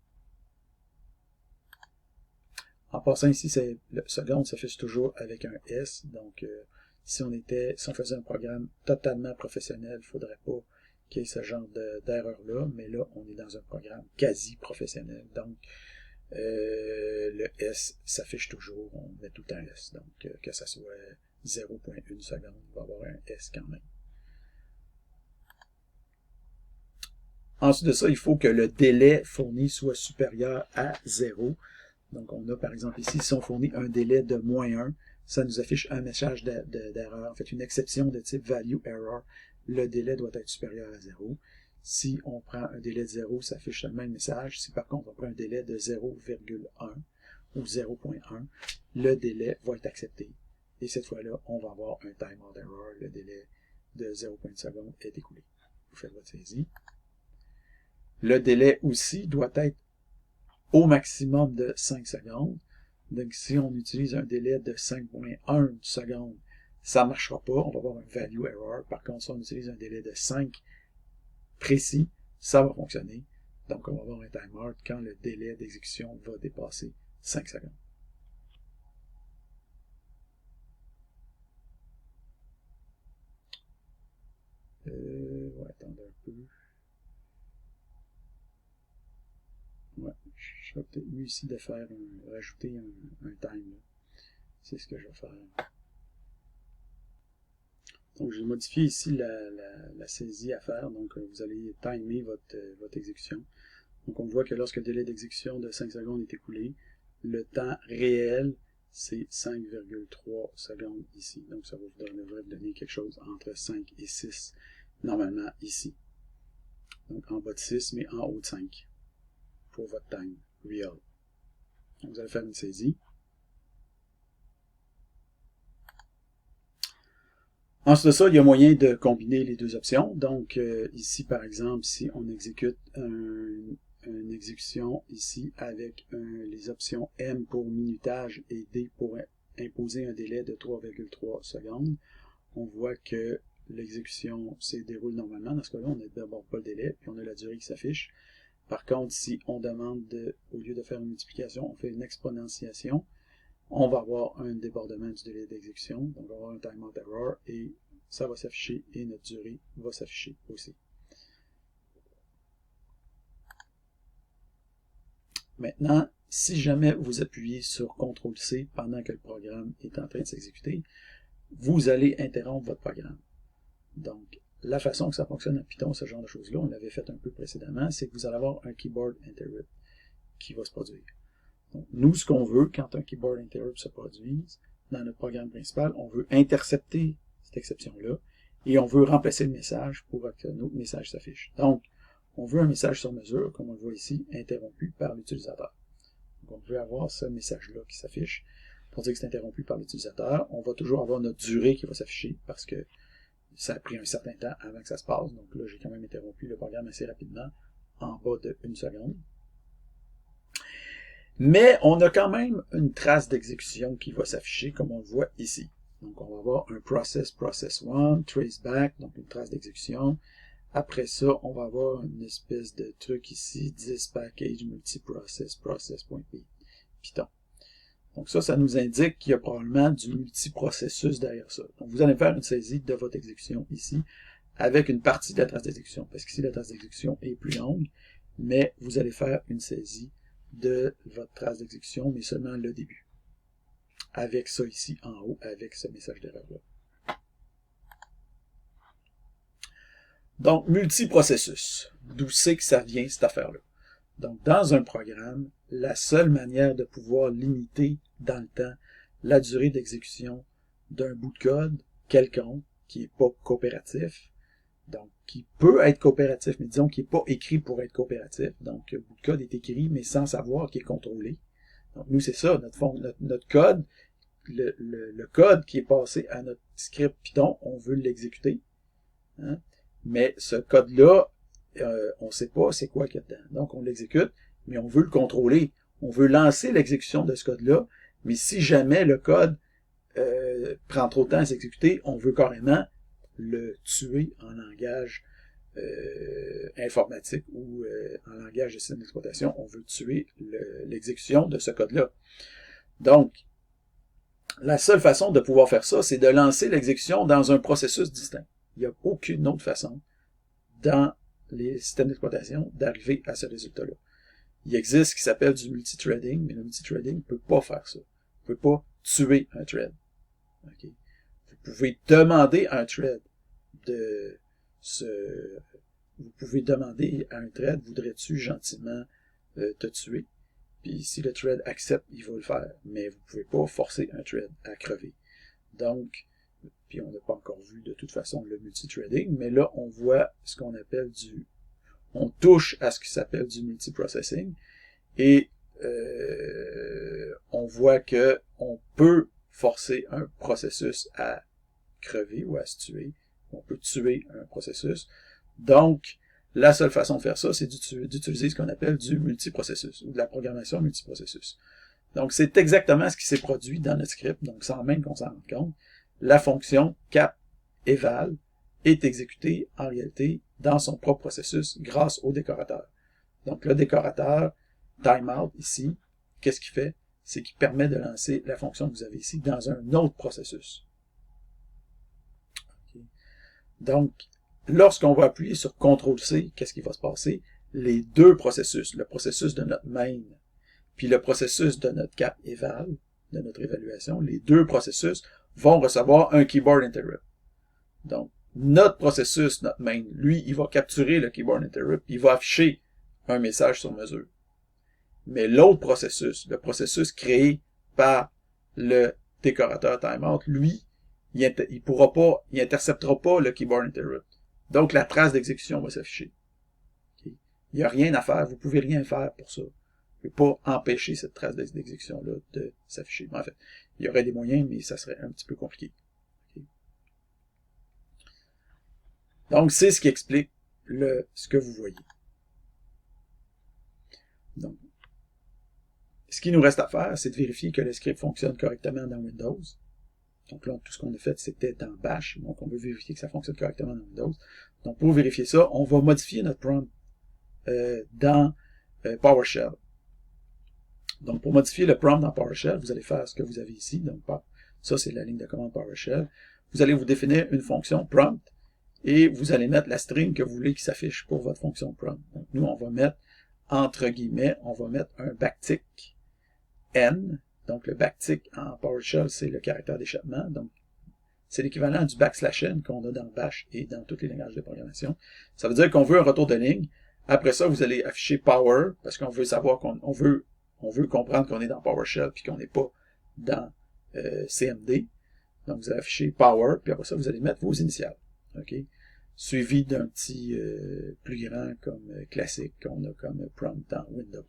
A: En passant ici, le seconde s'affiche toujours avec un S. Donc, si on faisait un programme totalement professionnel, il ne faudrait pas qu'il y ait ce genre d'erreur-là. Mais là, on est dans un programme quasi professionnel. Donc, le S s'affiche toujours. On met tout un S. Donc, que ça soit 0.1 seconde, il va y avoir un S quand même. Ensuite de ça, il faut que le délai fourni soit supérieur à 0. Donc, on a par exemple ici, si on fournit un délai de -1, ça nous affiche un message d'erreur, en fait une exception de type value error. Le délai doit être supérieur à 0. Si on prend un délai de 0, ça affiche le même message. Si par contre on prend un délai de 0,1 ou 0.1, le délai va être accepté. Et cette fois-là, on va avoir un timeout error. Le délai de 0.1 seconde est écoulé. Vous faites votre saisie. Le délai aussi doit être au maximum de 5 secondes. Donc, si on utilise un délai de 5.1 secondes, ça ne marchera pas. On va avoir un value error. Par contre, si on utilise un délai de 5 précis, ça va fonctionner. Donc, on va avoir un timeout quand le délai d'exécution va dépasser 5 secondes. Ouais, attendez un peu. Ouais, je vais peut-être mieux ici de faire rajouter un time. C'est ce que je vais faire. Donc, j'ai modifié ici la saisie à faire. Donc, vous allez timer votre exécution. Donc, on voit que lorsque le délai d'exécution de 5 secondes est écoulé, le temps réel, c'est 5,3 secondes ici. Donc, ça devrait vous donner quelque chose entre 5 et 6, normalement ici. Donc, en bas de 6, mais en haut de 5 pour votre time real. Donc, vous allez faire une saisie. Ensuite de ça, il y a moyen de combiner les deux options. Donc, ici, par exemple, si on exécute une exécution ici avec les options M pour minutage et D pour imposer un délai de 3,3 secondes, on voit que l'exécution se déroule normalement. Dans ce cas-là, on n'a d'abord pas le délai, puis on a la durée qui s'affiche. Par contre, si on demande, au lieu de faire une multiplication, on fait une exponentiation, on va avoir un débordement du délai d'exécution. Donc, on va avoir un timeout error et ça va s'afficher et notre durée va s'afficher aussi. Maintenant, si jamais vous appuyez sur CTRL-C pendant que le programme est en train de s'exécuter, vous allez interrompre votre programme. Donc, la façon que ça fonctionne en Python, ce genre de choses-là, on l'avait fait un peu précédemment, c'est que vous allez avoir un keyboard interrupt qui va se produire. Donc, nous, ce qu'on veut, quand un keyboard interrupt se produise, dans notre programme principal, on veut intercepter cette exception-là et on veut remplacer le message pour que notre message s'affiche. Donc, on veut un message sur mesure, comme on le voit ici, interrompu par l'utilisateur. Donc, on veut avoir ce message-là qui s'affiche. Pour dire que c'est interrompu par l'utilisateur, on va toujours avoir notre durée qui va s'afficher parce que ça a pris un certain temps avant que ça se passe. Donc là, j'ai quand même interrompu le programme assez rapidement, en bas de 1 seconde. Mais on a quand même une trace d'exécution qui va s'afficher comme on le voit ici. Donc on va avoir un process1, traceback, donc une trace d'exécution. Après ça, on va avoir une espèce de truc ici, thispackage multiprocess, process.p, Python. Donc ça nous indique qu'il y a probablement du multiprocessus derrière ça. Donc vous allez faire une saisie de votre exécution ici, avec une partie de la trace d'exécution, parce qu'ici la trace d'exécution est plus longue, mais vous allez faire une saisie de votre trace d'exécution, mais seulement le début. Avec ça ici en haut, avec ce message d'erreur-là. Donc, multiprocessus. D'où c'est que ça vient, cette affaire-là? Donc, dans un programme, la seule manière de pouvoir limiter dans le temps la durée d'exécution d'un bout de code quelconque, qui n'est pas coopératif, donc qui peut être coopératif, mais disons qu'il n'est pas écrit pour être coopératif. Donc, le bout de code est écrit, mais sans savoir qu'il est contrôlé. Donc, nous, c'est ça, notre code, le code qui est passé à notre script Python, on veut l'exécuter. Hein? Mais ce code-là, on ne sait pas c'est quoi qu'il y a dedans. Donc, on l'exécute, mais on veut le contrôler. On veut lancer l'exécution de ce code-là, mais si jamais le code prend trop de temps à s'exécuter, on veut carrément le tuer en langage informatique ou en langage de système d'exploitation. On veut tuer l'exécution de ce code-là. Donc, la seule façon de pouvoir faire ça, c'est de lancer l'exécution dans un processus distinct. Il n'y a aucune autre façon dans les systèmes d'exploitation d'arriver à ce résultat-là. Il existe ce qui s'appelle du multithreading, mais le multithreading ne peut pas faire ça. Vous ne pouvez pas tuer un thread. Okay? Vous pouvez demander à un thread vous pouvez demander à un thread, voudrais-tu gentiment te tuer? Puis si le thread accepte, il va le faire. Mais vous ne pouvez pas forcer un thread à crever. Donc, puis on n'a pas encore vu de toute façon le multithreading, mais là, on voit ce qu'on appelle on touche à ce qui s'appelle du multiprocessing, et on voit que on peut forcer un processus à crever ou à se tuer. On peut tuer un processus. Donc, la seule façon de faire ça, c'est d'utiliser ce qu'on appelle du multiprocessus, ou de la programmation multiprocessus. Donc, c'est exactement ce qui s'est produit dans notre script, donc sans même qu'on s'en rende compte. La fonction cap-eval est exécutée, en réalité, dans son propre processus, grâce au décorateur. Donc, le décorateur, timeout, ici, qu'est-ce qu'il fait? C'est qu'il permet de lancer la fonction que vous avez ici dans un autre processus. Okay. Donc, lorsqu'on va appuyer sur CTRL-C, qu'est-ce qui va se passer? Les deux processus, le processus de notre main, puis le processus de notre cap-eval, de notre évaluation, les deux processus vont recevoir un keyboard interrupt. Donc, notre processus, notre main, lui, il va capturer le keyboard interrupt, puis il va afficher un message sur mesure. Mais l'autre processus, le processus créé par le décorateur timeout, lui, il interceptera pas le keyboard interrupt. Donc, la trace d'exécution va s'afficher. Okay. Il n'y a rien à faire, vous pouvez rien faire pour ça. Vous ne pouvez pas empêcher cette trace d'exécution-là de s'afficher. En fait, il y aurait des moyens, mais ça serait un petit peu compliqué. Okay. Donc, c'est ce qui explique ce que vous voyez. Donc, ce qui nous reste à faire, c'est de vérifier que le script fonctionne correctement dans Windows. Donc là, tout ce qu'on a fait, c'était dans Bash. Donc, on veut vérifier que ça fonctionne correctement dans Windows. Donc, pour vérifier ça, on va modifier notre prompt dans PowerShell. Donc, pour modifier le prompt dans PowerShell, vous allez faire ce que vous avez ici. Donc, ça, c'est la ligne de commande PowerShell. Vous allez vous définir une fonction prompt et vous allez mettre la string que vous voulez qui s'affiche pour votre fonction prompt. Donc, nous, on va mettre, entre guillemets, on va mettre un backtick N. Donc, le backtick en PowerShell, c'est le caractère d'échappement. Donc, c'est l'équivalent du /n qu'on a dans Bash et dans tous les langages de programmation. Ça veut dire qu'on veut un retour de ligne. Après ça, vous allez afficher power, parce qu'on veut savoir on veut comprendre qu'on est dans PowerShell puis qu'on n'est pas dans CMD. Donc, vous allez afficher power, puis après ça, vous allez mettre vos initiales. OK? Suivi d'un petit plus grand comme classique qu'on a comme prompt dans Windows.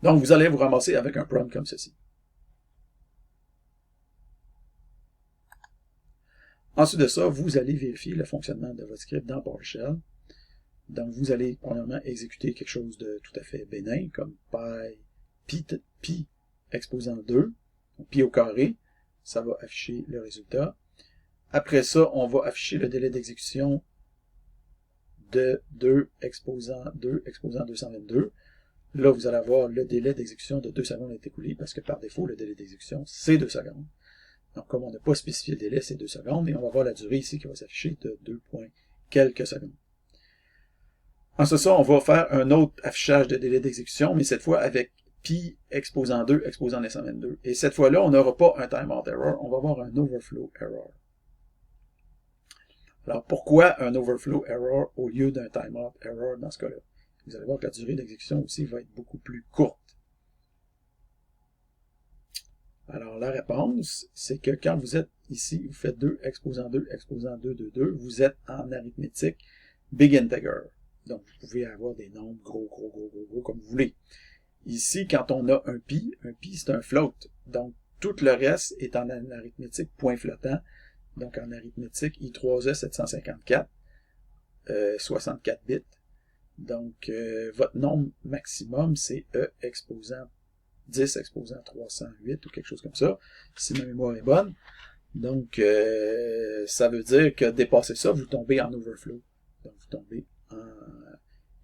A: Donc, vous allez vous ramasser avec un prompt comme ceci. Ensuite de ça, vous allez vérifier le fonctionnement de votre script dans PowerShell. Donc, vous allez premièrement exécuter quelque chose de tout à fait bénin, comme pi exposant 2, pi au carré, ça va afficher le résultat. Après ça, on va afficher le délai d'exécution de 2 exposant 222. Là, vous allez avoir le délai d'exécution de 2 secondes est écoulé, parce que par défaut, le délai d'exécution, c'est 2 secondes. Donc, comme on n'a pas spécifié le délai, c'est 2 secondes, et on va voir la durée ici qui va s'afficher de 2 points quelques secondes. Ensuite ça, on va faire un autre affichage de délai d'exécution, mais cette fois avec pi exposant 2, exposant 922. Et cette fois-là, on n'aura pas un timeout error, on va avoir un overflow error. Alors, pourquoi un overflow error au lieu d'un timeout error dans ce cas-là? vous allez voir que la durée d'exécution aussi va être beaucoup plus courte. Alors, la réponse, c'est que quand vous êtes ici, vous faites 2, exposant 2, exposant 2, 2, 2, vous êtes en arithmétique big integer. Donc, vous pouvez avoir des nombres gros, comme vous voulez. Ici, quand on a un pi, c'est un float. Donc, tout le reste est en arithmétique point flottant. Donc, en arithmétique, I3E 754, 64 bits. Donc, votre nombre maximum, c'est E exposant 10 exposant 308 ou quelque chose comme ça, si ma mémoire est bonne. Donc, ça veut dire que dépasser ça, vous tombez en overflow. Donc, vous tombez en...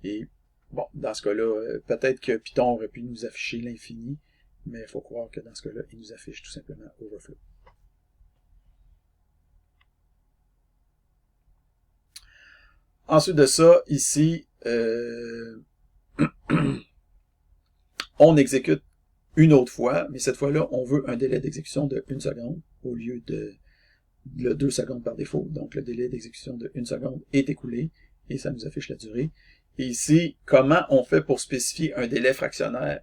A: Et, bon, dans ce cas-là, peut-être que Python aurait pu nous afficher l'infini, mais il faut croire que dans ce cas-là, il nous affiche tout simplement overflow. Ensuite de ça, ici, on exécute une autre fois, mais cette fois-là, on veut un délai d'exécution de 1 seconde au lieu de 2 secondes par défaut. Donc, le délai d'exécution de 1 seconde est écoulé et ça nous affiche la durée. Et ici, comment on fait pour spécifier un délai fractionnaire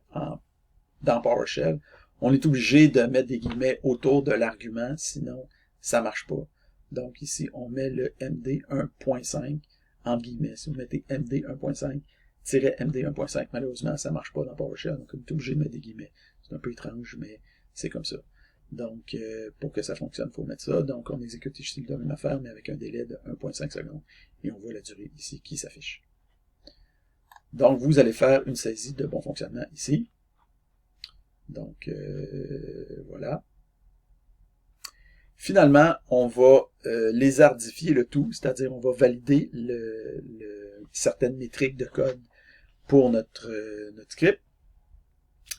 A: dans PowerShell? On est obligé de mettre des guillemets autour de l'argument, sinon ça ne marche pas. Donc ici, on met le MD 1.5 en guillemets. Si vous mettez MD 1.5, MD 1.5, malheureusement, ça ne marche pas dans PowerShell, donc on est obligé de mettre des guillemets. C'est un peu étrange, mais c'est comme ça. Donc, pour que ça fonctionne, il faut mettre ça. Donc, on exécute ici la même affaire, mais avec un délai de 1.5 secondes. Et on voit la durée ici qui s'affiche. Donc, vous allez faire une saisie de bon fonctionnement ici. Donc, voilà. Finalement, on va lézardifier le tout, c'est-à-dire on va valider certaines métriques de code pour notre script.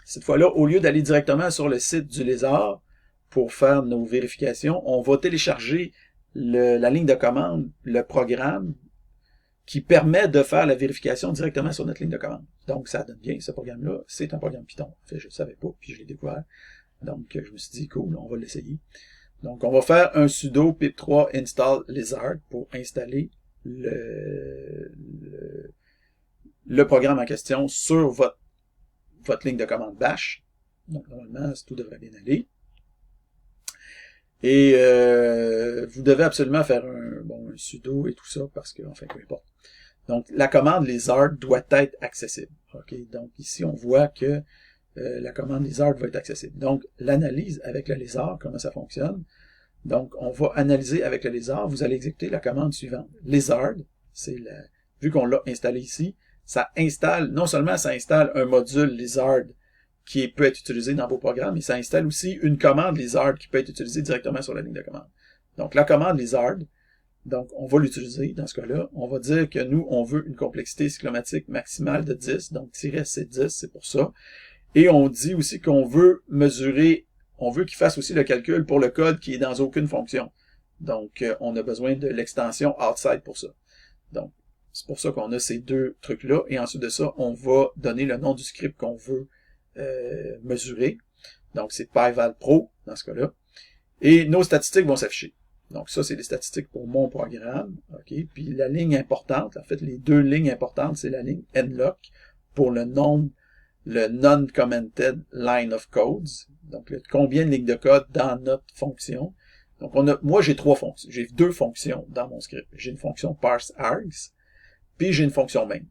A: Cette fois-là, au lieu d'aller directement sur le site du lézard pour faire nos vérifications, on va télécharger la ligne de commande, le programme qui permet de faire la vérification directement sur notre ligne de commande. Donc, ça donne bien, ce programme-là, c'est un programme Python. En fait, je ne savais pas, puis je l'ai découvert. Donc, je me suis dit, cool, on va l'essayer. Donc, on va faire un sudo pip3 install lizard pour installer le programme en question sur votre ligne de commande bash. Donc, normalement, tout devrait bien aller. Et vous devez absolument faire un sudo et tout ça, parce que, enfin, peu importe. Donc, la commande lizard doit être accessible. Okay? Donc, ici, on voit que la commande lizard va être accessible. Donc, l'analyse avec le lizard, comment ça fonctionne? Donc, on va analyser avec le lizard. Vous allez exécuter la commande suivante. Lizard, vu qu'on l'a installé ici, ça installe, non seulement ça installe un module lizard qui peut être utilisé dans vos programmes, mais ça installe aussi une commande lizard qui peut être utilisée directement sur la ligne de commande. Donc, la commande lizard, donc, on va l'utiliser dans ce cas-là. On va dire que nous, on veut une complexité cyclomatique maximale de 10, donc -C10, c'est pour ça. Et on dit aussi qu'on veut mesurer, on veut qu'il fasse aussi le calcul pour le code qui est dans aucune fonction. Donc, on a besoin de l'extension outside pour ça. Donc, c'est pour ça qu'on a ces deux trucs-là. Et ensuite de ça, on va donner le nom du script qu'on veut mesurer. Donc, c'est PyValPro dans ce cas-là. Et nos statistiques vont s'afficher. Donc, ça, c'est les statistiques pour mon programme. Okay? Puis, la ligne importante, en fait, les deux lignes importantes, c'est la ligne nlock pour le nombre, le non-commented line of codes. Donc, combien de lignes de code dans notre fonction. Donc, moi, j'ai j'ai deux fonctions dans mon script. J'ai une fonction parseArgs, puis j'ai une fonction main.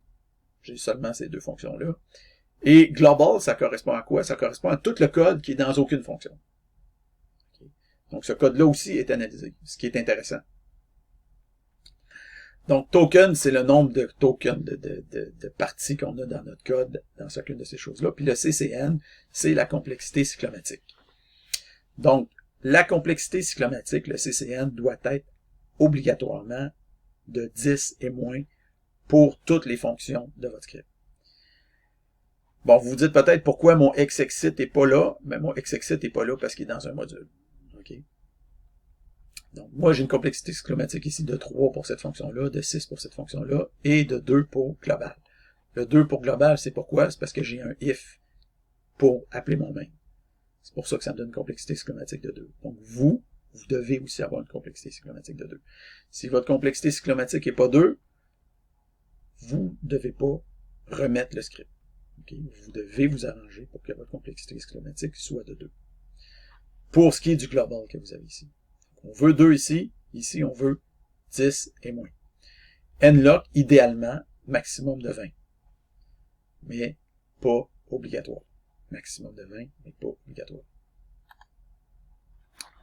A: J'ai seulement ces deux fonctions-là. Et global, ça correspond à quoi? Ça correspond à tout le code qui est dans aucune fonction. Donc, ce code-là aussi est analysé, ce qui est intéressant. Donc, token, c'est le nombre de tokens, de parties qu'on a dans notre code, dans chacune de ces choses-là. Puis le CCN, c'est la complexité cyclomatique. Donc, la complexité cyclomatique, le CCN, doit être obligatoirement de 10 et moins pour toutes les fonctions de votre script. Bon, vous vous dites peut-être pourquoi mon xexit n'est pas là, mais mon xexit n'est pas là parce qu'il est dans un module. Okay. Donc, moi, j'ai une complexité cyclomatique ici de 3 pour cette fonction-là, de 6 pour cette fonction-là, et de 2 pour global. Le 2 pour global, c'est pourquoi? C'est parce que j'ai un if pour appeler mon main. C'est pour ça que ça me donne une complexité cyclomatique de 2. Donc, vous devez aussi avoir une complexité cyclomatique de 2. Si votre complexité cyclomatique n'est pas 2, vous ne devez pas remettre le script. Okay? Vous devez vous arranger pour que votre complexité exclamatique soit de 2. Pour ce qui est du global que vous avez ici. On veut 2 ici, ici on veut 10 et moins. Nlock, idéalement, maximum de 20. Mais pas obligatoire. Maximum de 20, mais pas obligatoire.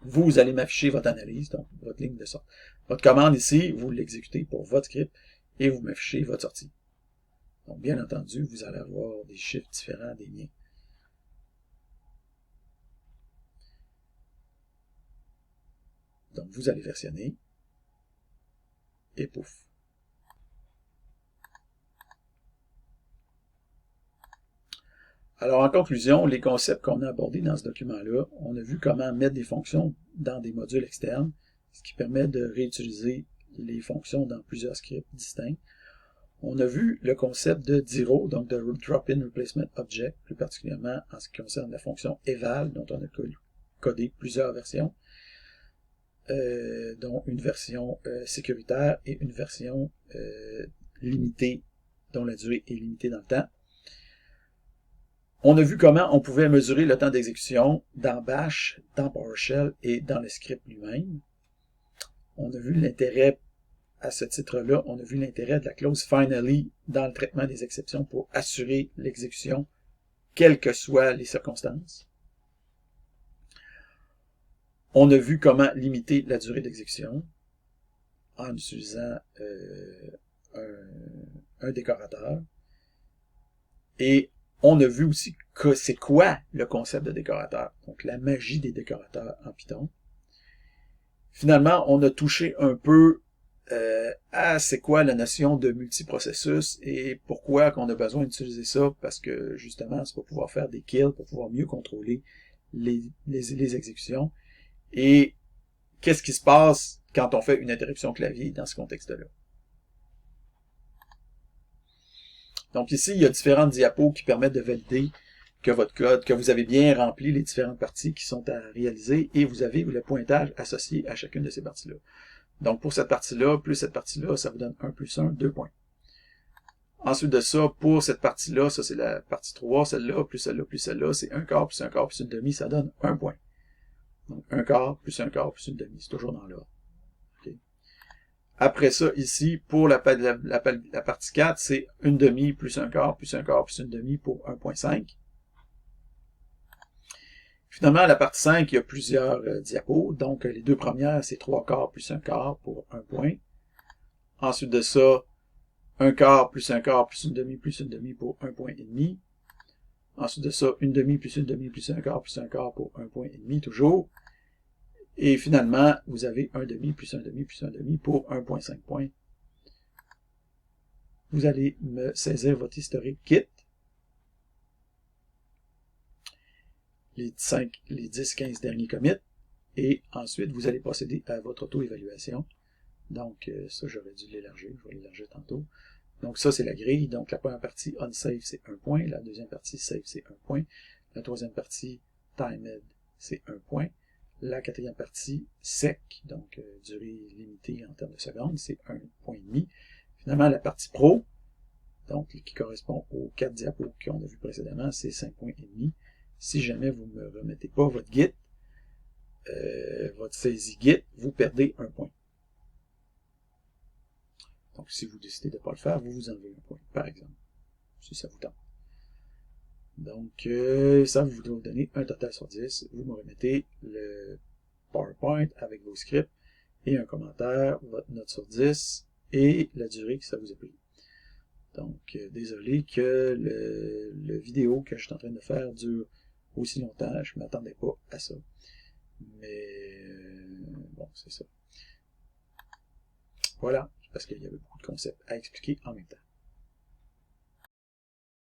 A: Vous allez m'afficher votre analyse, donc votre ligne de sortie. Votre commande ici, vous l'exécutez pour votre script et vous m'affichez votre sortie. Donc, bien entendu, vous allez avoir des chiffres différents des miens. Donc, vous allez versionner et pouf. Alors, en conclusion, les concepts qu'on a abordés dans ce document-là, on a vu comment mettre des fonctions dans des modules externes, ce qui permet de réutiliser les fonctions dans plusieurs scripts distincts. On a vu le concept de DIRO, donc de Drop-in Replacement Object, plus particulièrement en ce qui concerne la fonction eval, dont on a codé plusieurs versions, dont une version sécuritaire et une version limitée, dont la durée est limitée dans le temps. On a vu comment on pouvait mesurer le temps d'exécution dans Bash, dans PowerShell et dans le script lui-même. On a vu l'intérêt, à ce titre-là, on a vu l'intérêt de la clause Finally dans le traitement des exceptions pour assurer l'exécution, quelles que soient les circonstances. On a vu comment limiter la durée d'exécution en utilisant un décorateur. Et on a vu aussi que c'est quoi le concept de décorateur, donc la magie des décorateurs en Python. Finalement, on a touché un peu à c'est quoi la notion de multiprocessus et pourquoi qu'on a besoin d'utiliser ça, parce que justement, c'est pour pouvoir faire des kills, pour pouvoir mieux contrôler les exécutions. Et qu'est-ce qui se passe quand on fait une interruption clavier dans ce contexte-là. Donc ici, il y a différentes diapos qui permettent de valider que votre code, que vous avez bien rempli les différentes parties qui sont à réaliser et vous avez le pointage associé à chacune de ces parties-là. Donc pour cette partie-là, plus cette partie-là, ça vous donne 1 plus 1, 2 points. Ensuite de ça, pour cette partie-là, ça c'est la partie 3, celle-là, plus celle-là, plus celle-là, c'est 1 quart, plus 1 quart, plus une demi, ça donne 1 point. Donc 1 quart, plus 1 quart, plus une demi, c'est toujours dans l'ordre. Okay. Après ça, ici, pour la partie 4, c'est une demi, plus 1 quart, plus 1 quart, plus une demi pour 1.5. Finalement, à la partie 5, il y a plusieurs diapos. Donc, les deux premières, c'est 3 quarts plus 1 quart pour 1 point. Ensuite de ça, 1 quart plus 1 quart plus une demi pour 1 point et demi. Ensuite de ça, une demi plus 1 quart plus 1 quart pour 1 point et demi toujours. Et finalement, vous avez 1 demi plus 1 demi plus 1 demi pour 1.5 points. Vous allez me saisir votre historique Git. Les 10, 15 derniers commits. Et ensuite, vous allez procéder à votre auto-évaluation. Donc, ça, j'aurais dû l'élargir. Je vais l'élargir tantôt. Donc, ça, c'est la grille. Donc, la première partie, unsave, c'est 1 point. La deuxième partie, save, c'est 1 point. La troisième partie, timed, c'est 1 point. La quatrième partie, sec, donc durée limitée en termes de secondes, c'est 1 point et demi. Finalement, la partie pro, donc qui correspond aux 4 diapos qu'on a vu précédemment, c'est 5 points et demi. Si jamais vous ne me remettez pas votre Git, votre saisie Git, vous perdez 1 point. Donc, si vous décidez de ne pas le faire, vous vous enlevez 1 point, par exemple, si ça vous tente. Donc, ça vous doit vous donner un total sur 10. Vous me remettez le PowerPoint avec vos scripts et un commentaire, votre note sur 10 et la durée que ça vous a pris. Donc, désolé que le vidéo que je suis en train de faire dure aussi longtemps. Je ne m'attendais pas à ça. Mais, bon, c'est ça. Voilà, parce qu'il y avait beaucoup de concepts à expliquer en même temps.